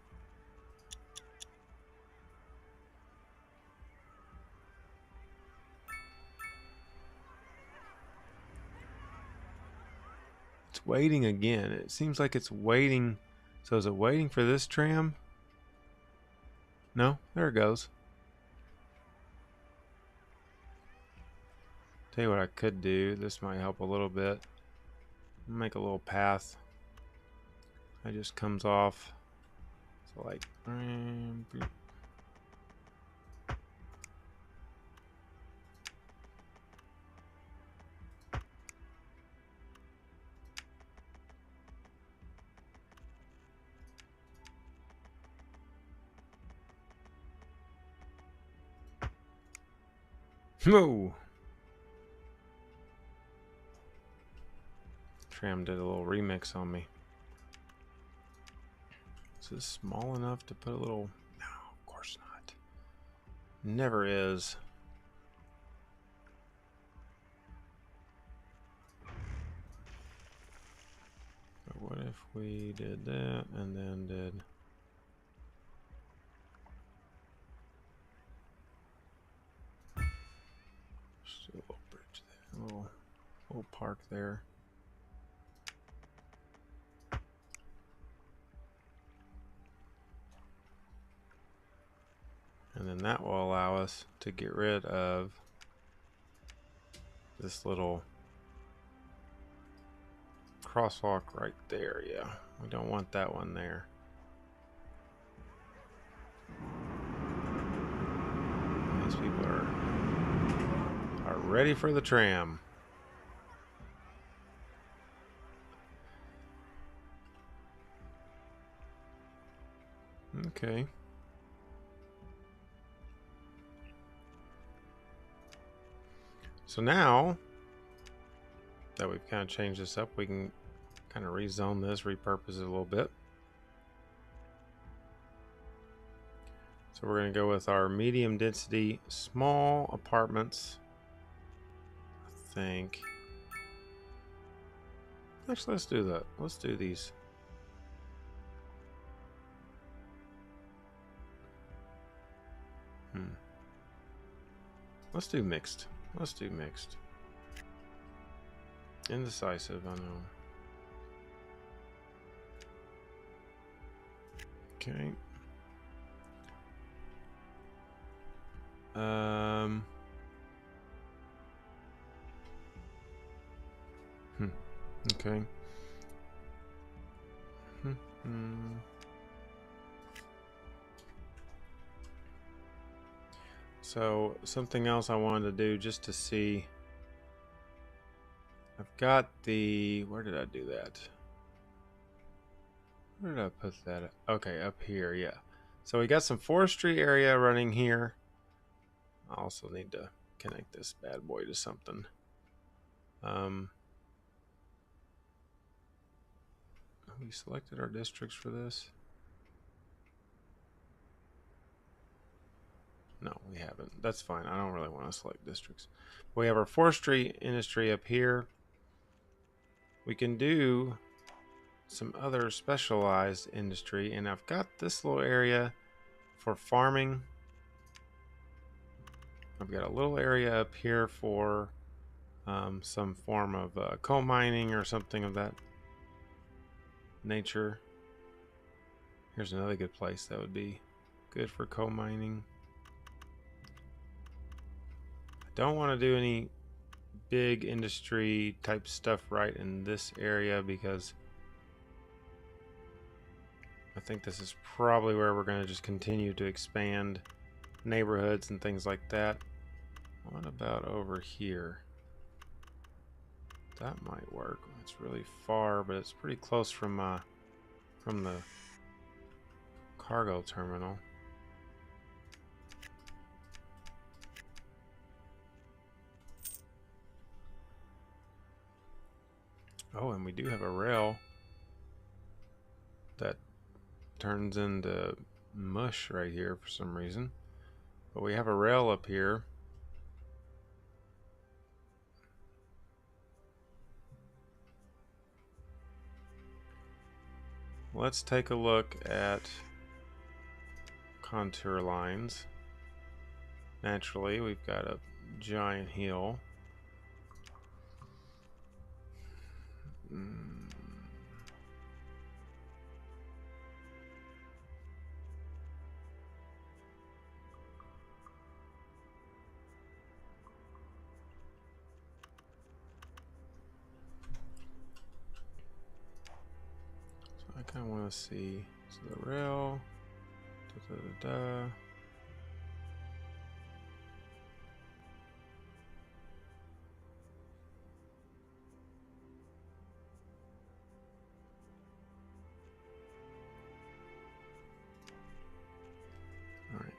It's waiting again. It seems like it's waiting. So is it waiting for this tram? No, there it goes. Tell you what I could do. This might help a little bit. Make a little path. It just comes off. So like. Moo! Tram did a little remix on me. Is this small enough to put a little... No, of course not. Never is. But what if we did that and then did... Just a little bridge there. A little park there. And then that will allow us to get rid of this little crosswalk right there. Yeah, we don't want that one there. These people are ready for the tram. Okay. So now that we've kind of changed this up, we can kind of rezone this, repurpose it a little bit. So we're going to go with our medium density small apartments. I think. Actually, let's do that. Let's do these. Let's do mixed. Let's do mixed. Indecisive, I know. Okay. Okay. So something else I wanted to do just to see I've got the... Where did I do that? Where did I put that? Okay, up here, yeah. So we got some forestry area running here. I also need to connect this bad boy to something. Have we selected our districts for this? No, we haven't. That's fine. I don't really want to select districts. We have our forestry industry up here. We can do some other specialized industry, and I've got this little area for farming. I've got a little area up here for some form of coal mining or something of that nature. Here's another good place that would be good for coal mining. I don't want to do any big industry type stuff right in this area because I think this is probably where we're going to just continue to expand neighborhoods and things like that. What about over here? That might work. It's really far, but it's pretty close from the cargo terminal. Oh, and we do have a rail that turns into mush right here for some reason. But we have a rail up here. Let's take a look at contour lines. Naturally, we've got a giant hill. I kind of want to see the rail. Da, da, da, da. All right.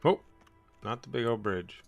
Oh, not the big old bridge.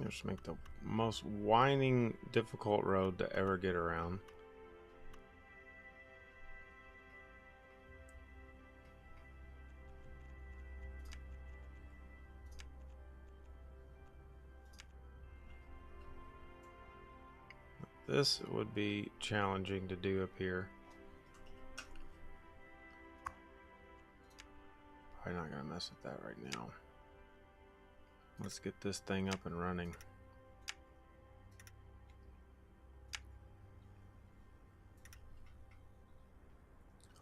Just make the most winding, difficult road to ever get around. This would be challenging to do up here. Probably not gonna mess with that right now. Let's get this thing up and running.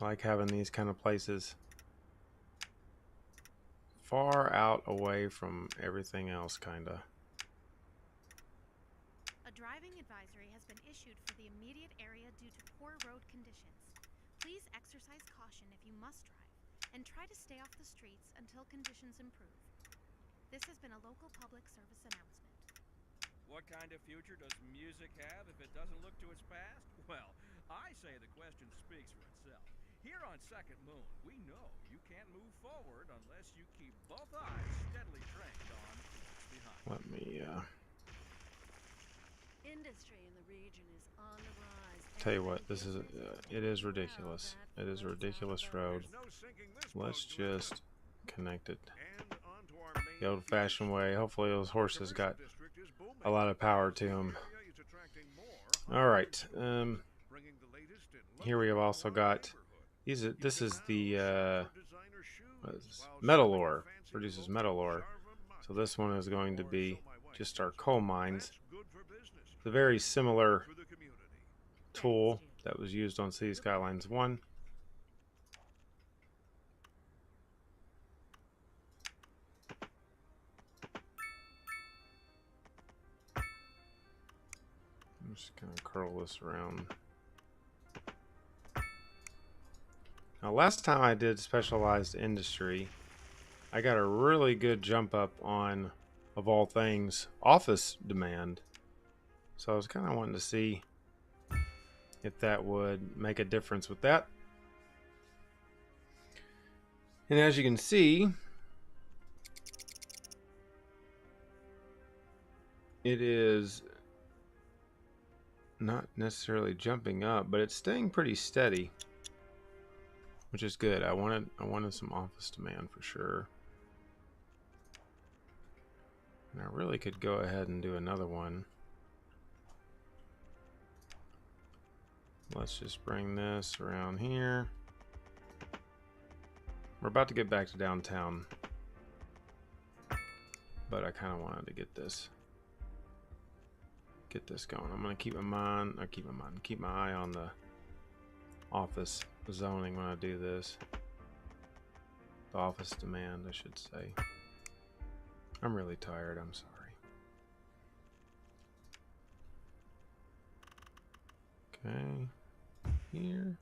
I like having these kind of places far out away from everything else, kinda. A driving advisory has been issued for the immediate area due to poor road conditions. Please exercise caution. caution if you must drive, and try to stay off the streets until conditions improve. This has been a local public service announcement. What kind of future does music have if it doesn't look to its past? Well, I say the question speaks for itself. Here on Second Moon, we know you can't move forward unless you keep both eyes steadily trained on what's behind. Let me Industry in the region is on the rise. tell you what. This is it is ridiculous. It is a ridiculous road. No sinking this Let's boat to a just connect it And on to our main the old-fashioned way. Hopefully, those horses got district is booming. a lot of power to them. Area is attracting more All right. bringing the latest in Here we have also got these. This is the designer shoes, what is this? while Metal shopping ore. at fancy Produces locals metal ore. are a must. So this one is going to Or be so my wife just says. our coal mines. That's good for business. It's a very similar For the community. tool that was used on City Skylines 1. I'm just going to curl this around. Now, last time I did specialized industry, I got a really good jump up on, of all things, office demand. So I was kind of wanting to see if that would make a difference with that. And as you can see, it is not necessarily jumping up, but it's staying pretty steady, which is good. I wanted some office demand for sure. And I really could go ahead and do another one. Let's just bring this around here. We're about to get back to downtown, but I kind of wanted to get this going. I'm gonna keep my eye on the office zoning when I do this. The office demand, I should say. I'm really tired. I'm sorry. Okay, here.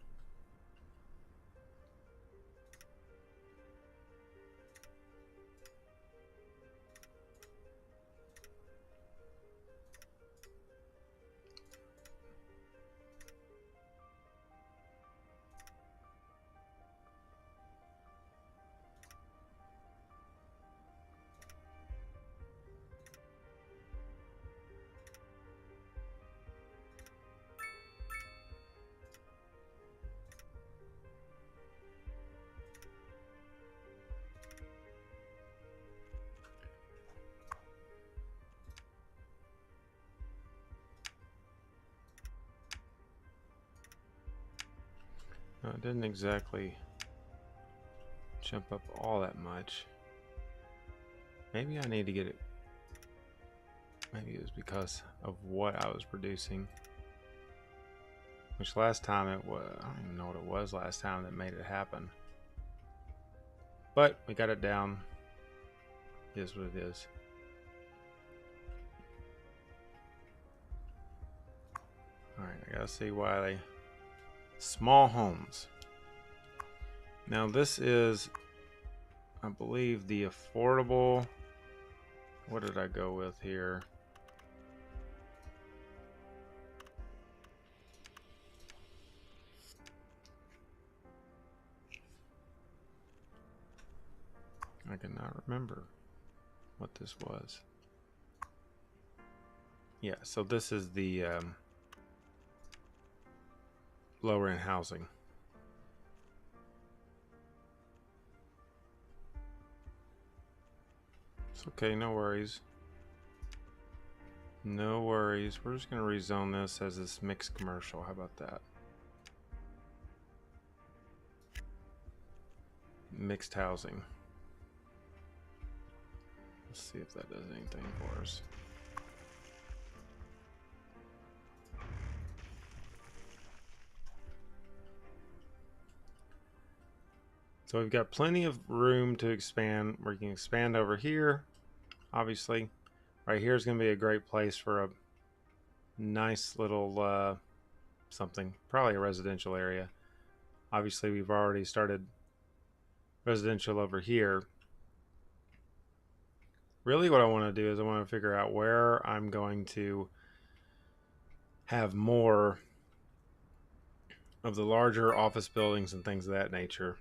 No, it didn't exactly jump up all that much. Maybe I need to get it. Maybe it was because of what I was producing. Which last time it was, I don't even know what it was last time that made it happen. But we got it down. It is what it is. Alright, I gotta see why they... Small homes. Now this is, I believe, the affordable... What did I go with here? I cannot remember what this was. Yeah, so this is the lower end housing. It's okay, no worries. No worries. We're just gonna rezone this as this mixed commercial. How about that? Mixed housing. Let's see if that does anything for us. So we've got plenty of room to expand. We can expand over here, obviously. Right here is going to be a great place for a nice little something, probably a residential area. Obviously, we've already started residential over here. Really what I want to do is I want to figure out where I'm going to have more of the larger office buildings and things of that nature.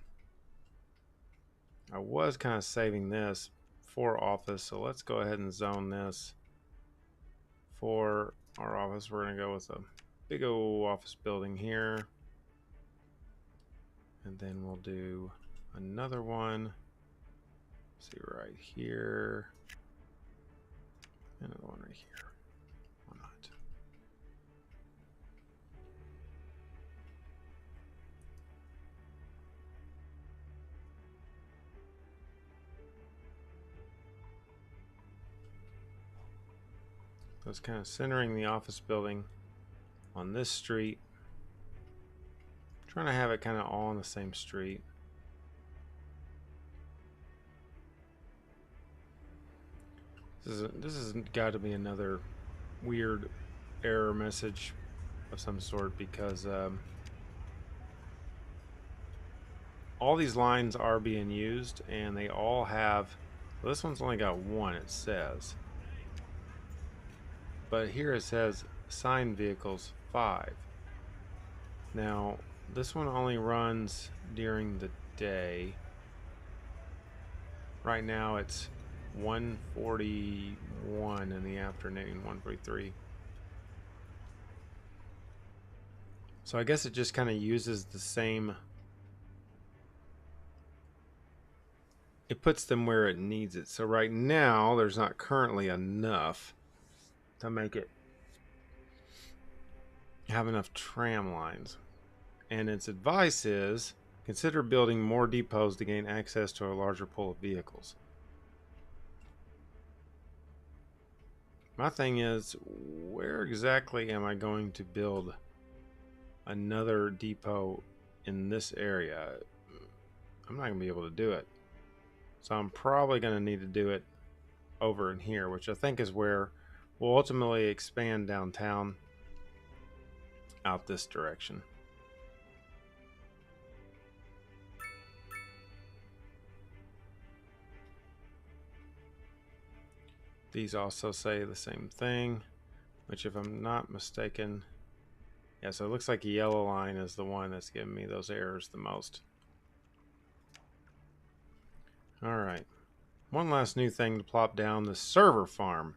I was kind of saving this for office, so let's go ahead and zone this for our office. We're going to go with a big old office building here. And then we'll do another one. See, right here. Another one right here. Why not? So it's kind of centering the office building on this street. Trying to have it kind of all on the same street. This has got to be another weird error message of some sort, because all these lines are being used and they all have, well, this one's only got one, it says, but here it says assigned vehicles 5. Now this one only runs during the day. Right now it's 1:41 in the afternoon, 1:43. So I guess it just kind of uses the same, it puts them where it needs it. So right now there's not currently enough to make it have enough tram lines. And its advice is consider building more depots to gain access to a larger pool of vehicles. My thing is, where exactly am I going to build another depot in this area? I'm not going to be able to do it. So I'm probably going to need to do it over in here, which I think is where we'll ultimately expand downtown out this direction. These also say the same thing, which if I'm not mistaken, yeah, so it looks like the yellow line is the one that's giving me those errors the most. All right, one last new thing to plop down, the server farm.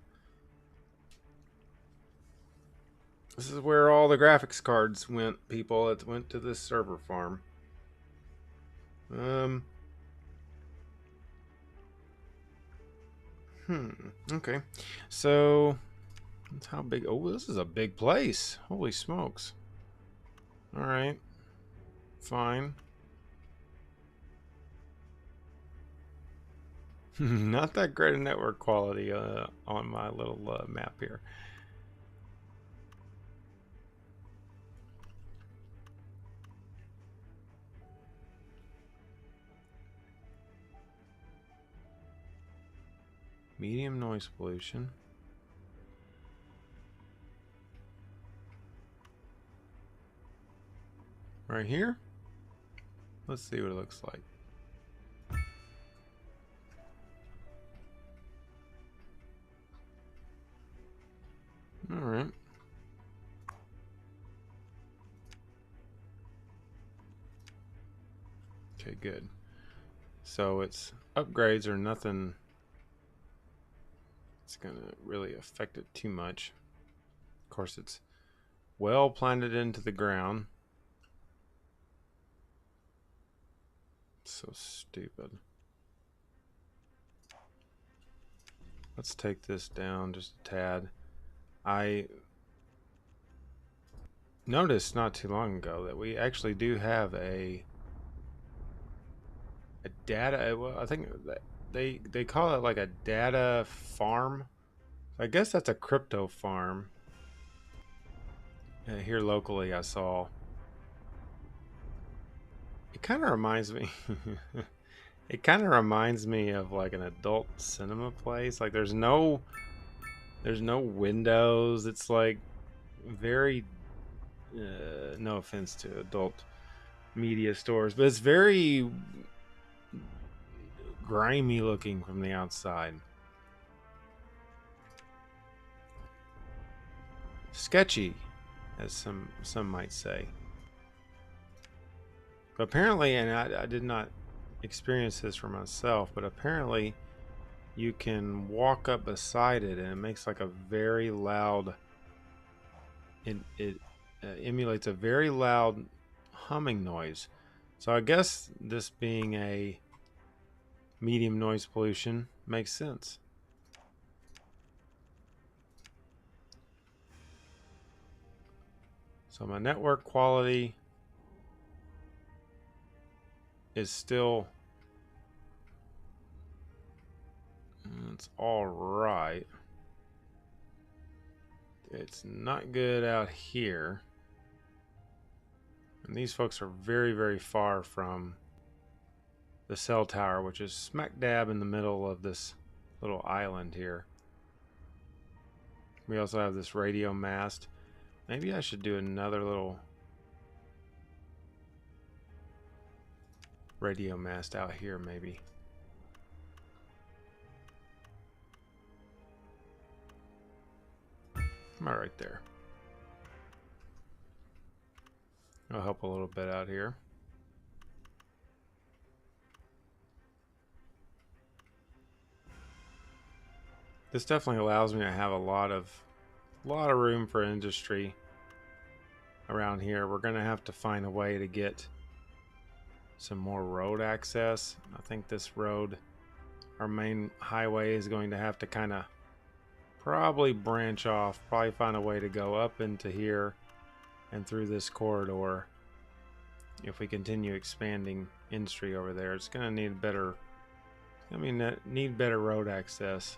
This is where all the graphics cards went, people. It went to this server farm. Okay. So that's how big. Oh, this is a big place. Holy smokes. All right. Fine. Not that great a network quality on my little map here. Medium noise pollution. Right here? Let's see what it looks like. All right. Okay, good. So its upgrades are nothing it's going to really affect it too much. Of course, it's well planted into the ground. So stupid. Let's take this down just a tad. I noticed not too long ago that we actually do have a data, well, I think that they call it like a data farm. I guess that's a crypto farm. Here locally I saw. It kind of reminds me it kind of reminds me of like an adult cinema place. Like there's no windows. It's like very no offense to adult media stores, but it's very grimy looking from the outside. Sketchy, as some might say. But apparently, and I did not experience this for myself, but apparently you can walk up beside it and it makes like a very loud, it emulates a very loud humming noise. So I guess this being a medium noise pollution makes sense. So my network quality is still, it's all right. It's not good out here. And these folks are very, very far from the cell tower, which is smack dab in the middle of this little island here. We also have this radio mast. Maybe I should do another little radio mast out here, maybe. Am I right there? I'll help a little bit out here. This definitely allows me to have a lot of room for industry around here. We're gonna have to find a way to get some more road access. I think this road, our main highway, is going to have to kind of probably branch off, probably find a way to go up into here and through this corridor. If we continue expanding industry over there, it's going to need better, need better road access.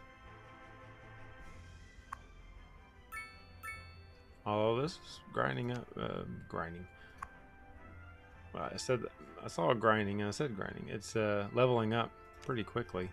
Although this is grinding up, well, I saw grinding and I said grinding. It's leveling up pretty quickly.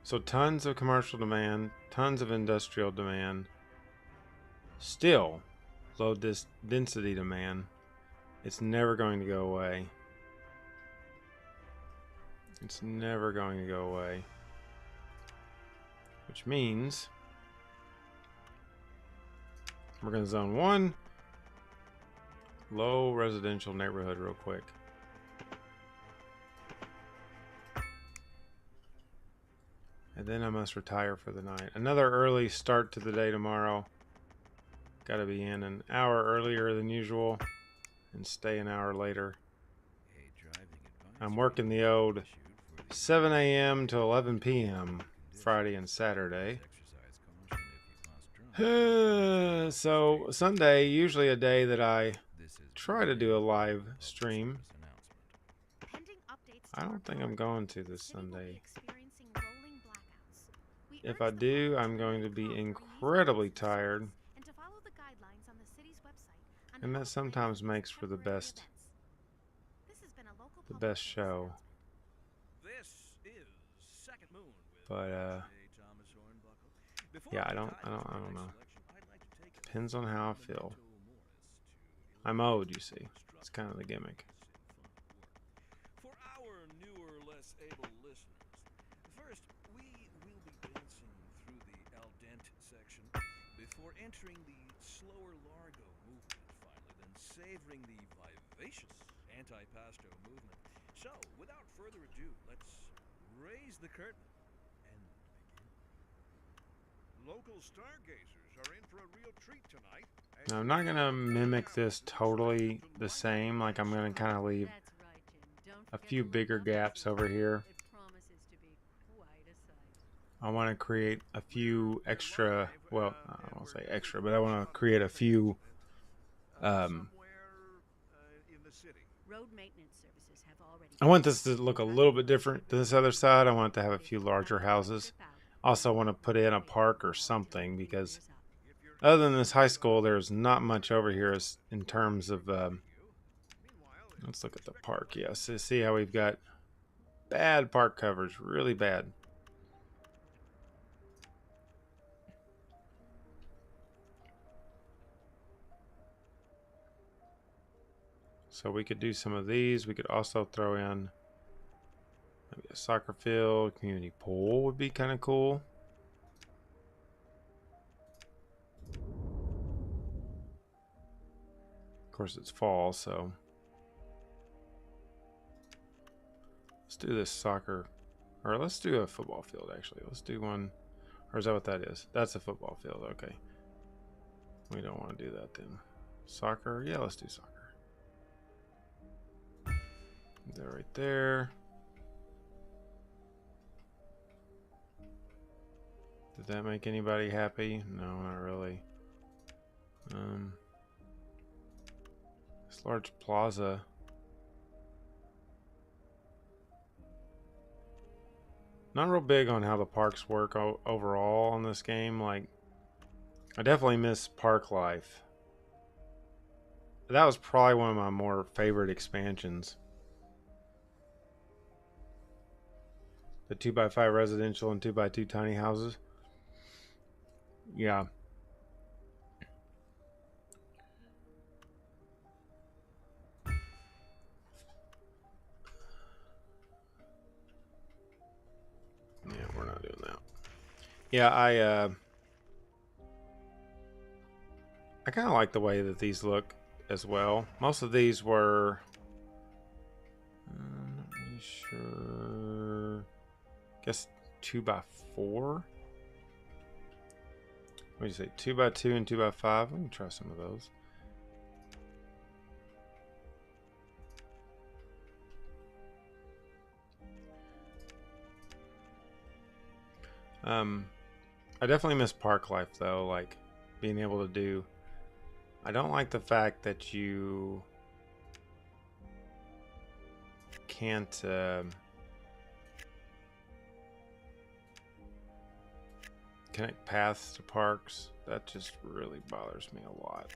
So tons of commercial demand, tons of industrial demand. Still, low density demand. It's never going to go away. It's never going to go away. Which means we're going to zone 1. Low residential neighborhood real quick. And then I must retire for the night. Another early start to the day tomorrow. Got to be in an hour earlier than usual and stay an hour later. I'm working the old 7 a.m. to 11 p.m. Friday and Saturday. So Sunday, usually a day that I try to do a live stream. I don't think I'm going to this Sunday. If I do, I'm going to be incredibly tired. And that sometimes makes for the best show. But yeah, I don't know. Depends on how I feel. I'm owed, you see. It's kind of the gimmick. For our newer, less able listeners, first we will be dancing through the al dente section before entering the slower largo movement finally, then savoring the vivacious anti-pasto movement. So, without further ado, let's raise the curtain and begin. Local stargazers are in for a real treat tonight. Now, I'm not going to mimic this totally the same. Like, I'm going to kind of leave a few bigger gaps over here. I want to create a few extra, well, I won't say extra, but I want to create a few I want this to look a little bit different than this other side. I want it to have a few larger houses. Also, I want to put in a park or something, because other than this high school, there's not much over here in terms of Let's look at the park. Yeah, so see how we've got bad park coverage, really bad. So we could do some of these. We could also throw in maybe a soccer field, community pool would be kind of cool. Of course, it's fall, so let's do this soccer, or let's do a football field actually. Let's do one, or is that what that is? That's a football field, okay. We don't want to do that then. Soccer, yeah, let's do soccer. That right there. Did that make anybody happy? No, not really. This large plaza. Not real big on how the parks work overall on this game. Like, I definitely miss park life. That was probably one of my more favorite expansions. The 2x5 residential and 2x2 tiny houses. Yeah. Yeah, we're not doing that. Yeah, I kind of like the way that these look as well. Most of these were, I'm not really sure. I guess 2x4. What do you say? 2x2 and 2x5. We can try some of those. I definitely miss park life though, like being able to do. I don't like the fact that you can't connect paths to parks. That just really bothers me a lot.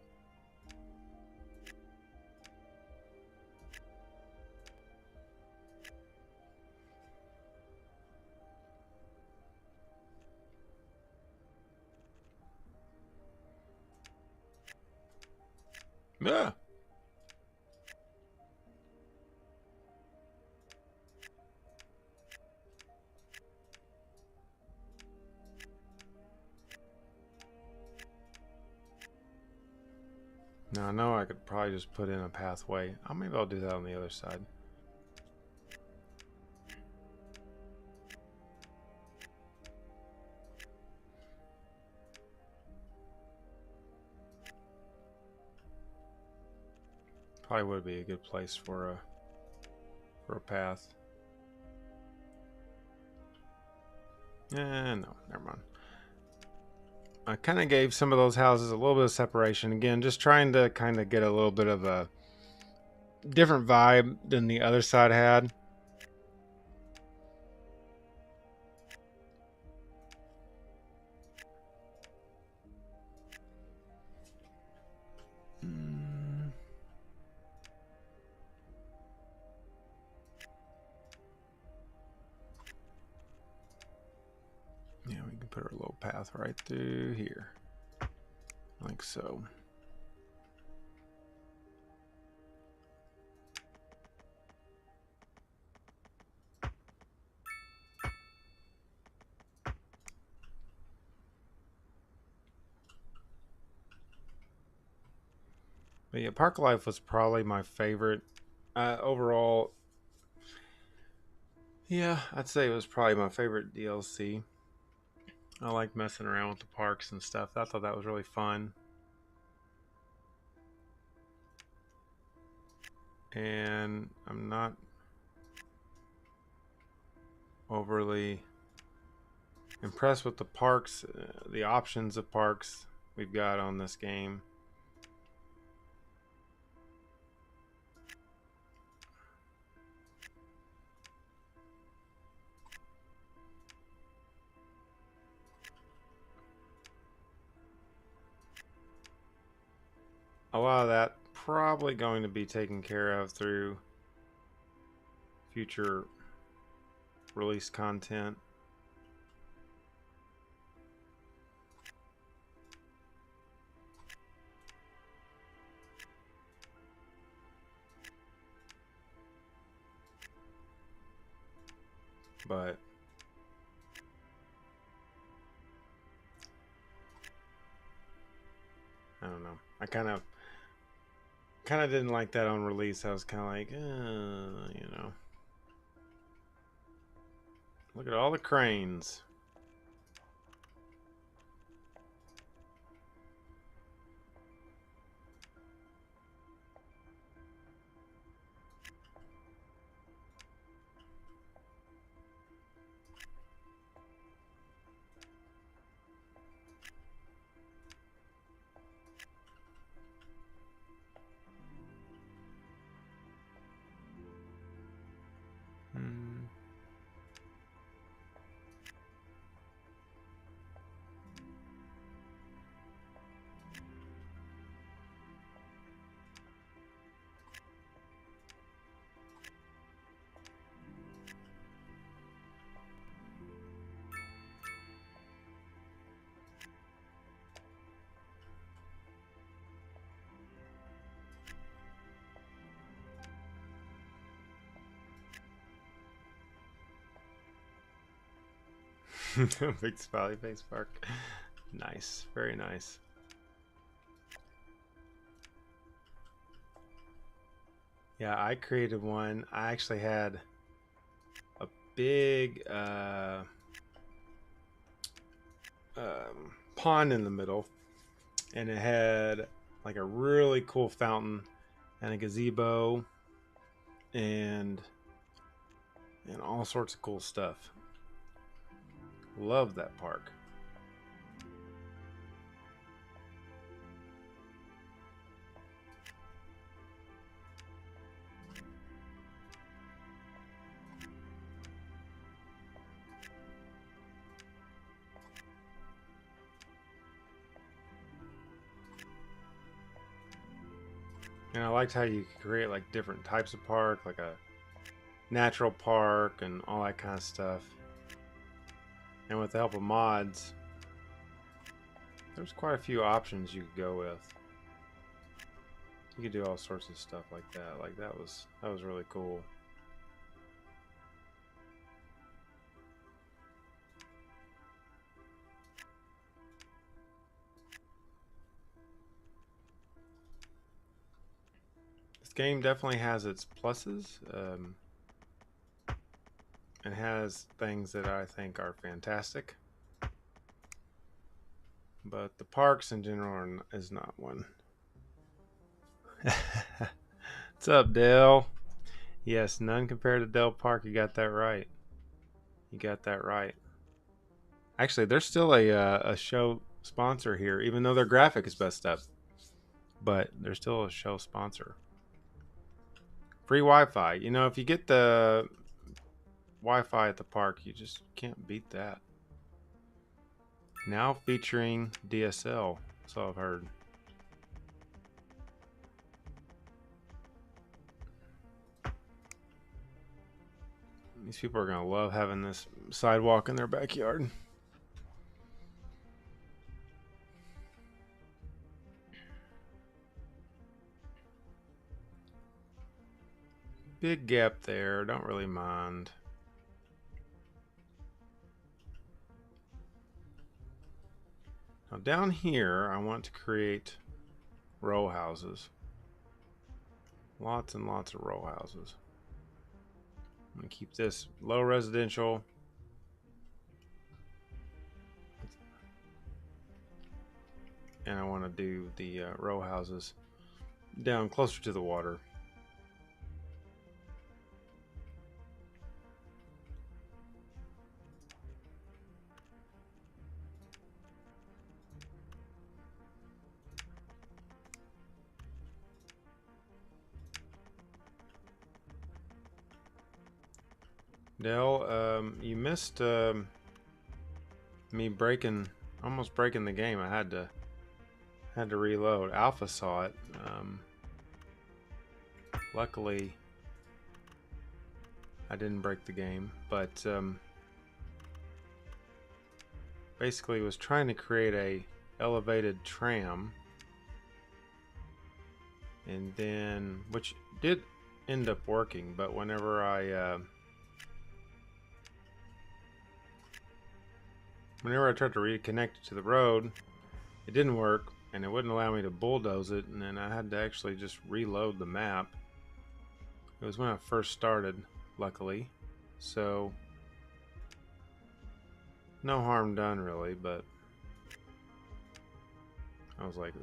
Yeah. Now I know I could probably just put in a pathway. Maybe I'll do that on the other side. Probably would be a good place for a path. No, never mind. I kind of gave some of those houses a little bit of separation. Again, just trying to kind of get a little bit of a different vibe than the other side had. Yeah, we can put our little path right through here. Like so. But yeah, Park Life was probably my favorite overall. Yeah, I'd say it was probably my favorite DLC. I like messing around with the parks and stuff. I thought that was really fun. And I'm not overly impressed with the parks, the options of parks we've got on this game. A lot of that probably going to be taken care of through future release content. But I don't know. I kind of didn't like that on release. I was kind of like, you know, look at all the cranes. Big smiley face park. Nice. Very nice. Yeah, I created one. I actually had a big pond in the middle, and it had like a really cool fountain and a gazebo and all sorts of cool stuff. Love that park. And I liked how you could create like different types of park, like a natural park and all that kind of stuff. And with the help of mods, there's quite a few options you could go with. You could do all sorts of stuff like that. Like that was really cool. This game definitely has its pluses. It has things that I think are fantastic, but the parks in general is not one. What's up, Dale? Yes, none compared to Dell Park. You got that right. You got that right. Actually, there's still a show sponsor here, even though their graphic is messed up. But they're still a show sponsor. Free Wi-Fi. You know, if you get the Wi-Fi at the park, you just can't beat that. Now featuring DSL. That's all I've heard. These people are going to love having this sidewalk in their backyard. Big gap there. Don't really mind. Now down here, I want to create row houses. Lots and lots of row houses. I'm going to keep this low residential. And I want to do the row houses down closer to the water. Dell, you missed me almost breaking the game. I had to reload. Alpha saw it. Luckily, I didn't break the game, but basically was trying to create a elevated tram, and then, which did end up working, but whenever I tried to reconnect it to the road, it didn't work, and it wouldn't allow me to bulldoze it, and then I had to actually just reload the map. It was when I first started, luckily, so no harm done really, but I was like,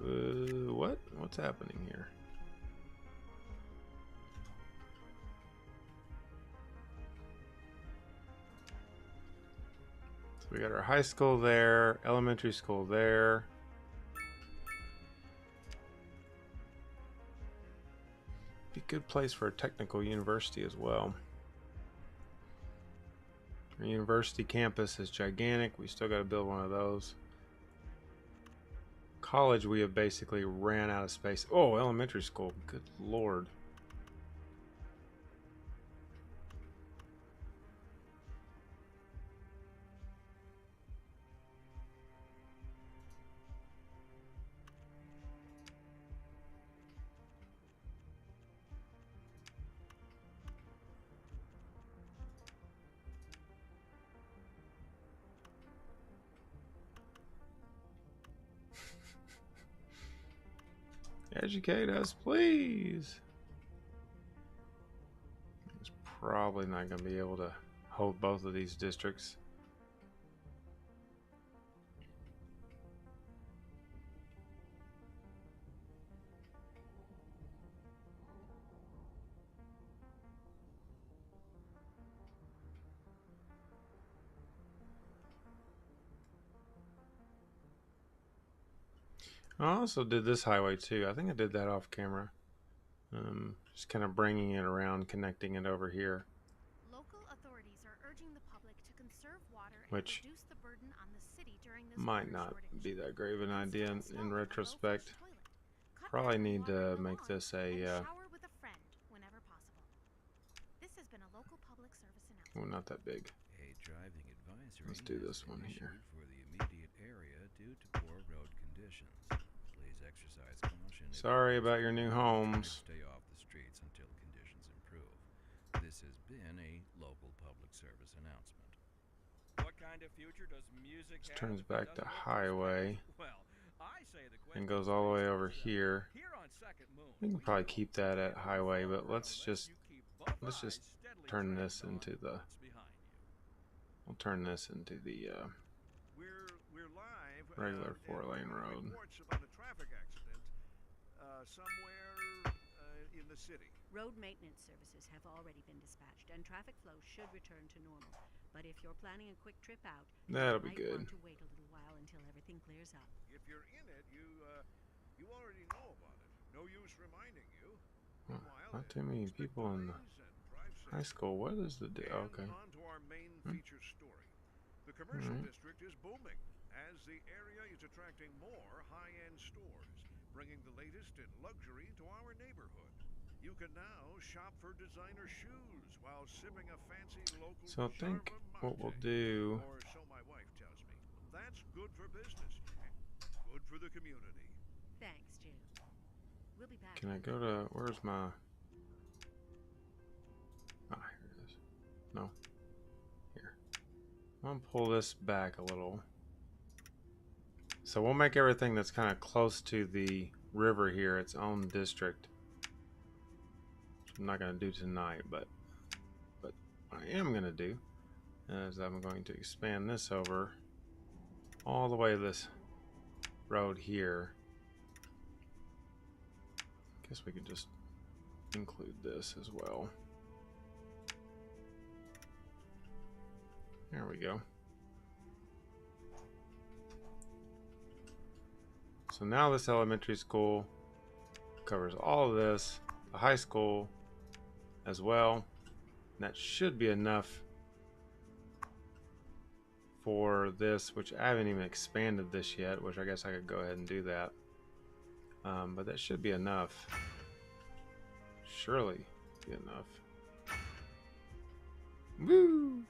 what's happening here? So we got our high school there, elementary school there. Be a good place for a technical university as well. Our university campus is gigantic. We still got to build one of those. College, we have basically ran out of space. Oh, elementary school. Good lord. Educate us, please. It's probably not going to be able to hold both of these districts. I also did this highway too. I think I did that off camera. Just kind of bringing it around, connecting it over here. Local authorities are urging the public to conserve water and Which reduce the burden on the city during this might water not shortage. be that great of an idea in Install a retrospect. low-flush toilet. Cut Probably back on need water to on the make lawn, this and a shower with a friend whenever possible. This has been a local public service announcement. well, not that big. A driving advisory Let's do has this been one here. issued for the immediate area due to poor road conditions. Please exercise caution. if Sorry you about your new homes. Stay off the streets until conditions improve. This has been a local public service announcement. What kind of future does music This have turns if it back to doesn't look highway well, I say the and question goes all the way speaks for over itself. here. Here on Second Moon, We can we probably know keep you that at can't move highway, but forward let's unless just you keep both eyes steadily turn trained this on into the. what's behind you. We'll turn this into the We're live. regular and 4-lane we have road. Reports about a traffic accident somewhere in the city. Road maintenance services have already been dispatched, and traffic flow should return to normal. But if you're planning a quick trip out, That'll you be might good. want to wait a little while until everything clears up. If you're in it, you already know about it. No use reminding you. Well, Meanwhile, not too many expect people in the delays and drive high safe. school. What is the And okay? on to our main Hmm. feature story. The commercial Alright. district is booming as the area is attracting more high-end stores, bringing the latest in luxury to our neighborhood. You can now shop for designer shoes while sipping a fancy local So I think Charva what we'll mate. do. Or so my wife tells me. That's good for business and good for the community. Thanks, Jim. We'll be back. Can I go to where's my? Ah, here it is. No. Here. I'm gonna pull this back a little. So we'll make everything that's kind of close to the river here its own district. I'm not gonna do tonight, but what I am gonna do is I'm going to expand this over all the way to this road here. Guess we could just include this as well. There we go. So now this elementary school covers all of this, the high school as well. And that should be enough for this, which I haven't even expanded this yet, which I guess I could go ahead and do that. But that should be enough. surely be enough. Woo!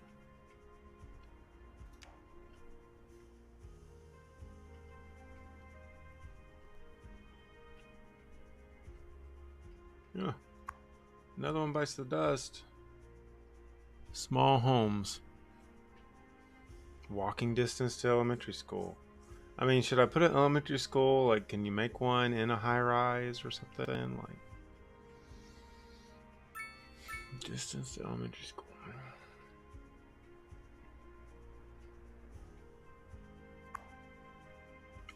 Yeah. Another one bites the dust. Small homes. Walking distance to elementary school. I mean, should I put an elementary school? Like, can you make one in a high rise or something? Like, distance to elementary school.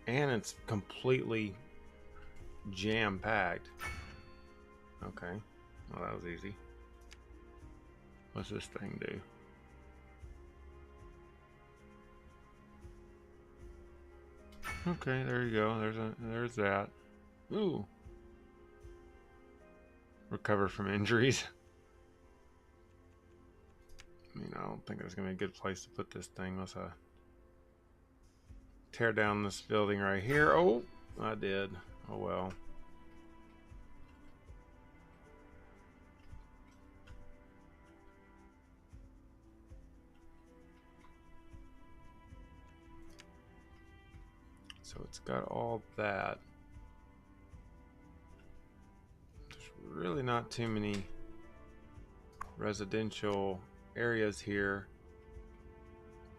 And it's completely jam-packed. Okay. Well, that was easy. What's this thing do? Okay, there you go. There's that. Ooh. Recover from injuries. I mean, I don't think that's gonna be a good place to put this thing. Let's tear down this building right here. Oh, I did. Oh well. So it's got all that. There's really not too many residential areas here.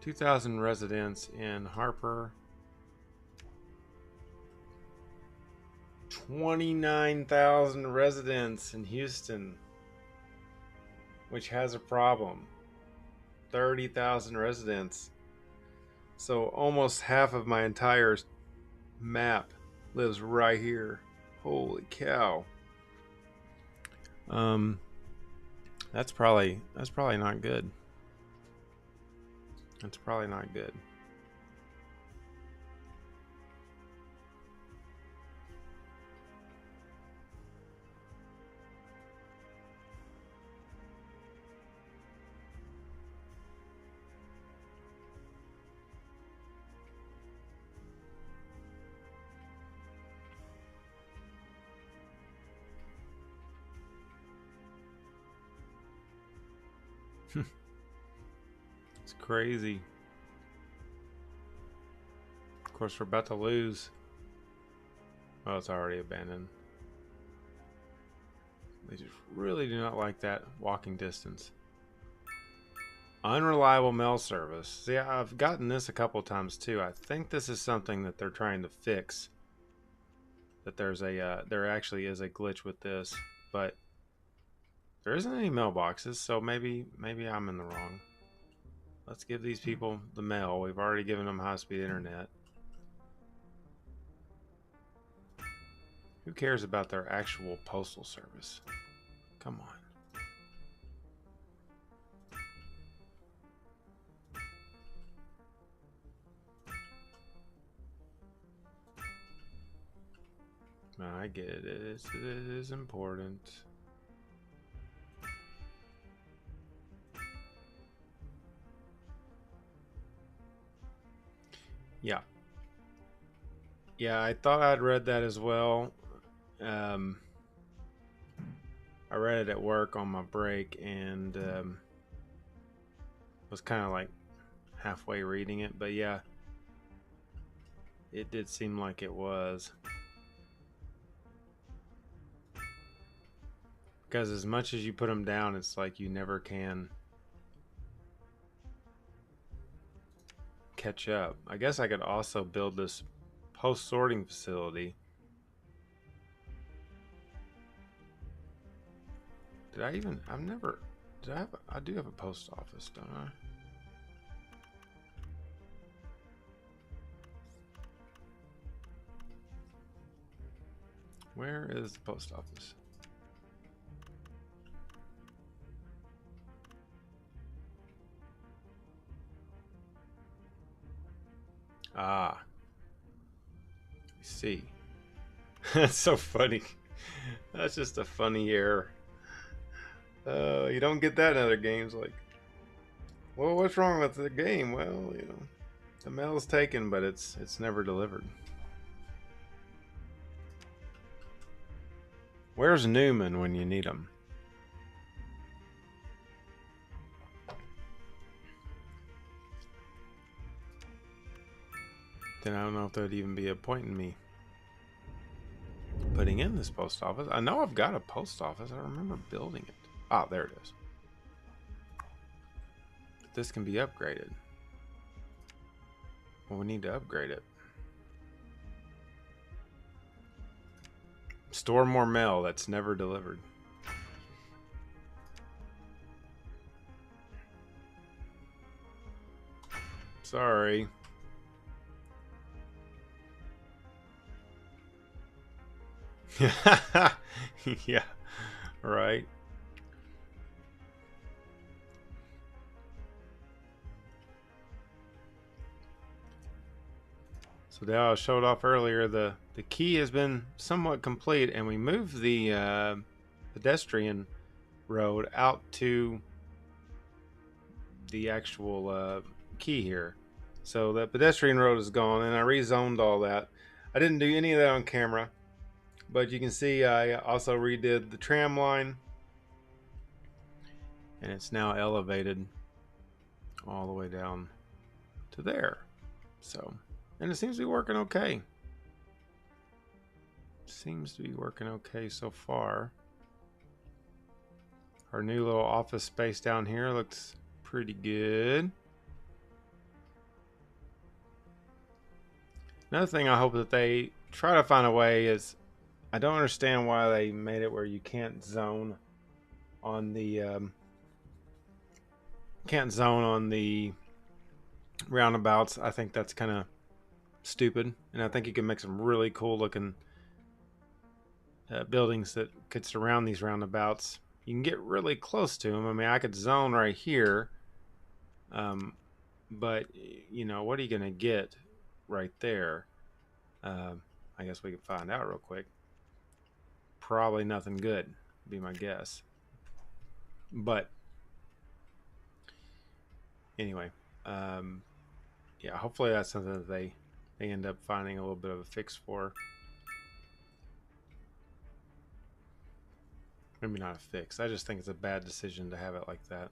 2,000 residents in Harper. 29,000 residents in Houston, which has a problem. 30,000 residents. So almost half of my entire map lives right here. Holy cow. That's probably not good. That's probably not good. It's crazy. Of course, we're about to lose. Oh, it's already abandoned. They just really do not like that walking distance. Unreliable mail service. See, I've gotten this a couple times too. I think this is something that they're trying to fix. That there actually is a glitch with this, but there isn't any mailboxes, so maybe I'm in the wrong. Let's give these people the mail. We've already given them high-speed internet. Who cares about their actual postal service? Come on. I get it. It is important. Yeah. Yeah, I thought I'd read that as well. I read it at work on my break and was kind of like halfway reading it. But yeah, it did seem like it was. Because as much as you put them down, it's like you never can catch up. I guess I could also build this post-sorting facility. I do have a post office, don't I? Where is the post office? Ah, I see. That's so funny. That's just a funny error. You don't get that in other games. Like, well, what's wrong with the game? Well, you know, the mail is taken, but it's never delivered. Where's Newman when you need him? Then I don't know if there'd even be a point in me putting in this post office. I know I've got a post office. I remember building it. Ah, there it is. But this can be upgraded. Well, we need to upgrade it. Store more mail that's never delivered. Sorry. Yeah, right. So now I showed off earlier, the key has been somewhat complete, and we moved the pedestrian road out to the actual key here. So the pedestrian road is gone, and I rezoned all that. I didn't do any of that on camera, but you can see I also redid the tram line, and it's now elevated all the way down to there. So, and it seems to be working okay. Seems to be working okay so far. Our new little office space down here looks pretty good. Another thing I hope that they try to find a way is, I don't understand why they made it where you can't zone on the roundabouts. I think that's kind of stupid, and I think you can make some really cool looking buildings that could surround these roundabouts. You can get really close to them. I mean, I could zone right here, but you know, what are you gonna get right there? I guess we could find out real quick. Probably nothing good, would be my guess. But anyway, yeah, hopefully that's something that they end up finding a little bit of a fix for. Maybe not a fix. I just think it's a bad decision to have it like that.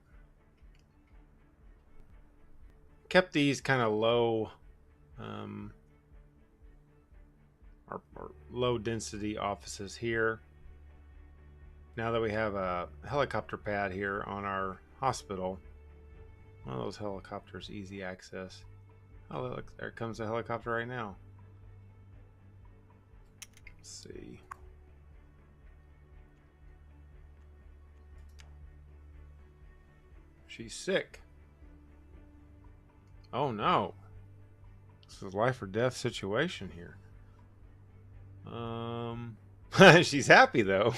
Kept these kind of low, or low density offices here. Now that we have a helicopter pad here on our hospital, one of those helicopters, easy access. Oh, look, there comes a helicopter right now. Let's see. She's sick. Oh no. This is a life or death situation here. She's happy though.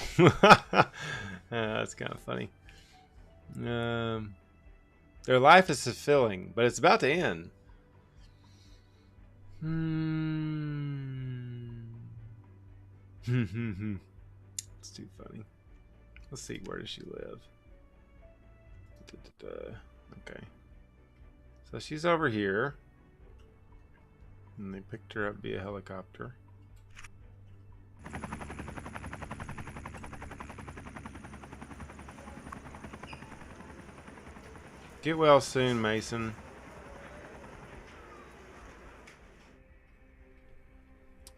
That's kind of funny. Their life is fulfilling, but it's about to end. It's too funny. Let's see, where does she live? Okay. So she's over here. And they picked her up via helicopter. Get well soon, Mason.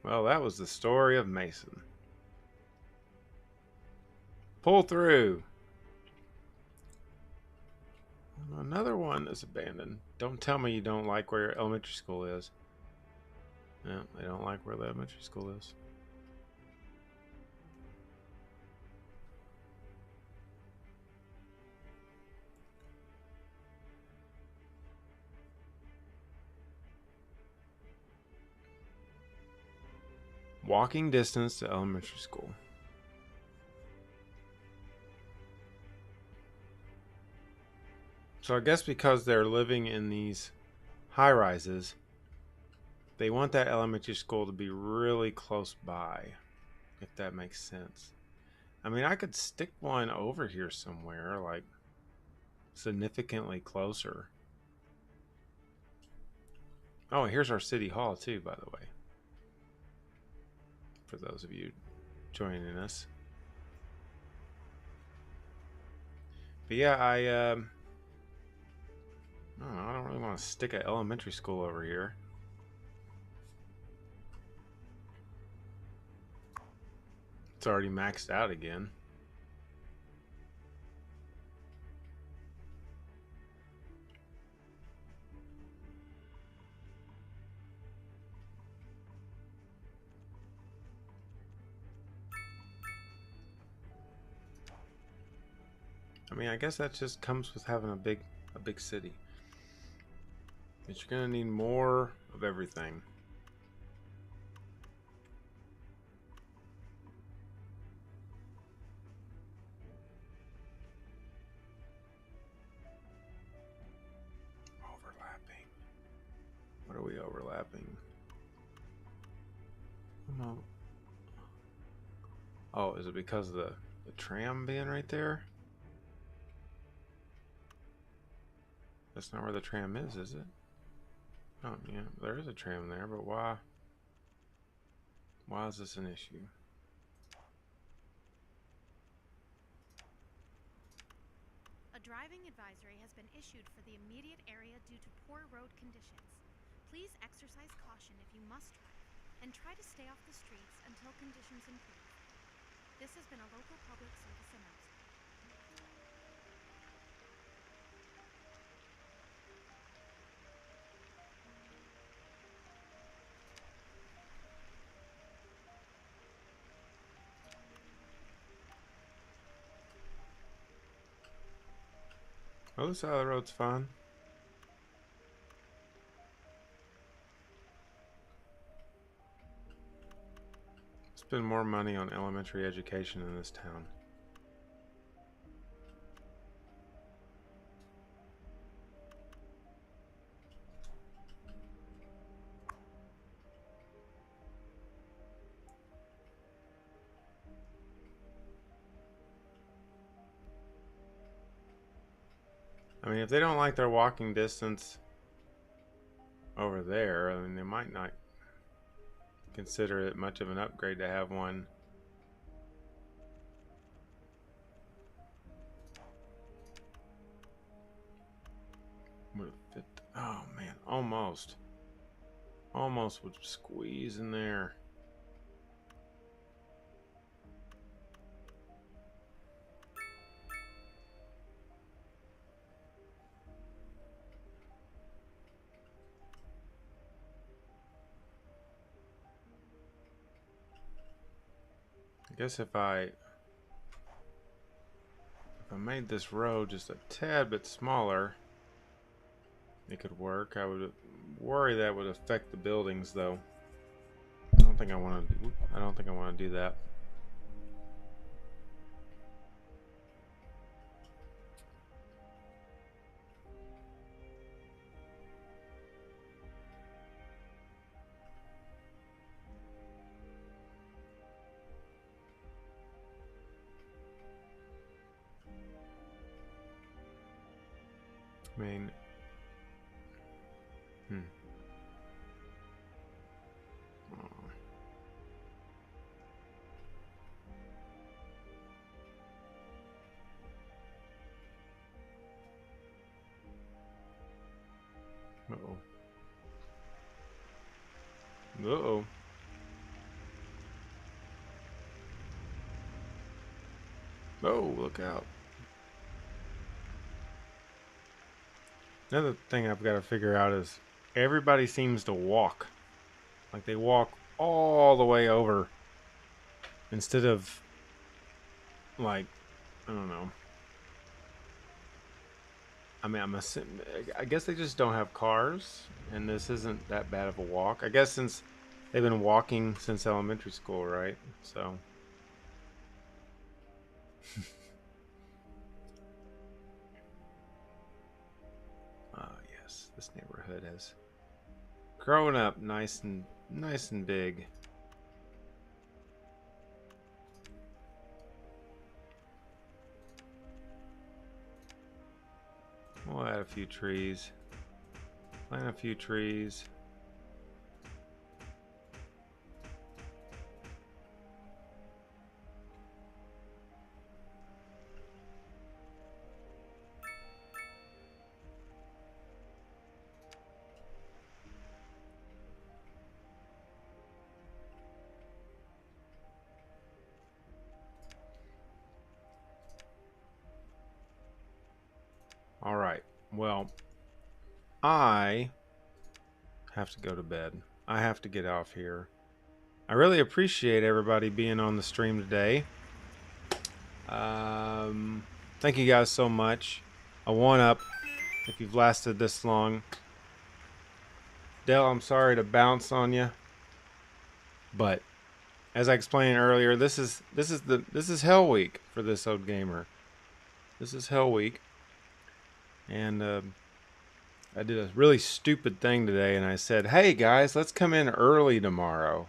Well, that was the story of Mason. Pull through. Another one is abandoned. Don't tell me you don't like where your elementary school is. No, they don't like where the elementary school is. Walking distance to elementary school. So I guess because they're living in these high rises, they want that elementary school to be really close by, if that makes sense. I mean, I could stick one over here somewhere, like significantly closer. Oh, here's our city hall too, by the way. For those of you joining us. But yeah, I don't know, I don't really want to stick an elementary school over here. It's already maxed out again. I mean, I guess that just comes with having a big city. But you're gonna need more of everything. Overlapping. What are we overlapping? Oh, is it because of the tram being right there? That's not where the tram is it? Oh, yeah, there is a tram there, but why? Why is this an issue? A driving advisory has been issued for the immediate area due to poor road conditions. Please exercise caution if you must drive, and try to stay off the streets until conditions improve. This has been a local public service announcement. Oh, this side of the road's fine. Spend more money on elementary education in this town. I mean, if they don't like their walking distance over there, I mean, they might not consider it much of an upgrade to have one. Would have fit. Oh man, almost would squeeze in there. I guess if I made this road just a tad bit smaller, it could work. I would worry that would affect the buildings, though. I don't think I want to do that. I mean, uh-oh. Uh-oh. Oh, look out. Another thing I've got to figure out is everybody seems to walk. Like they walk all the way over instead of, like, I don't know. I mean, I guess they just don't have cars, and this isn't that bad of a walk. I guess since they've been walking since elementary school, right? So. Yes, this neighborhood has grown up nice and big. We'll add a few trees. Plant a few trees. All right. Well, I have to go to bed. I have to get off here. I really appreciate everybody being on the stream today. Thank you guys so much. A 1-up if you've lasted this long. Dell, I'm sorry to bounce on you, but as I explained earlier, this is Hell Week for this old gamer. This is Hell Week, and I did a really stupid thing today, and I said, "Hey guys, let's come in early tomorrow."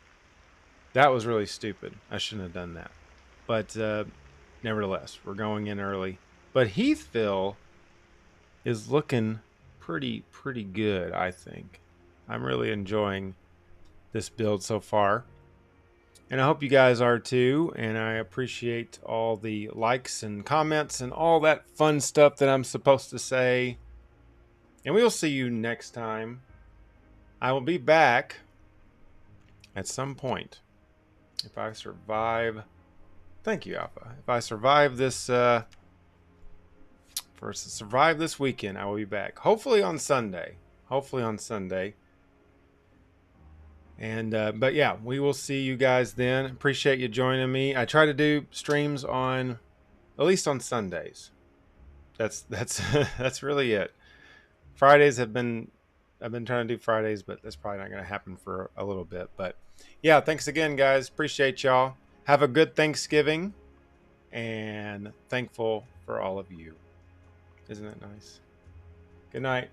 That was really stupid. I shouldn't have done that, but nevertheless, we're going in early. But Heathville is looking pretty good, I think. I'm really enjoying this build so far. And I hope you guys are too. And I appreciate all the likes and comments and all that fun stuff that I'm supposed to say. And we will see you next time. I will be back at some point. If I survive. Thank you, Alpha. If I survive this survive this weekend, I will be back. Hopefully on Sunday. And but yeah, we will see you guys then. Appreciate you joining me. I try to do streams on at least on Sundays. That's that's really it. Fridays I've been trying to do Fridays, but that's probably not going to happen for a little bit. But yeah, thanks again, guys. Appreciate y'all. Have a good Thanksgiving, and thankful for all of you. Isn't that nice? Good night.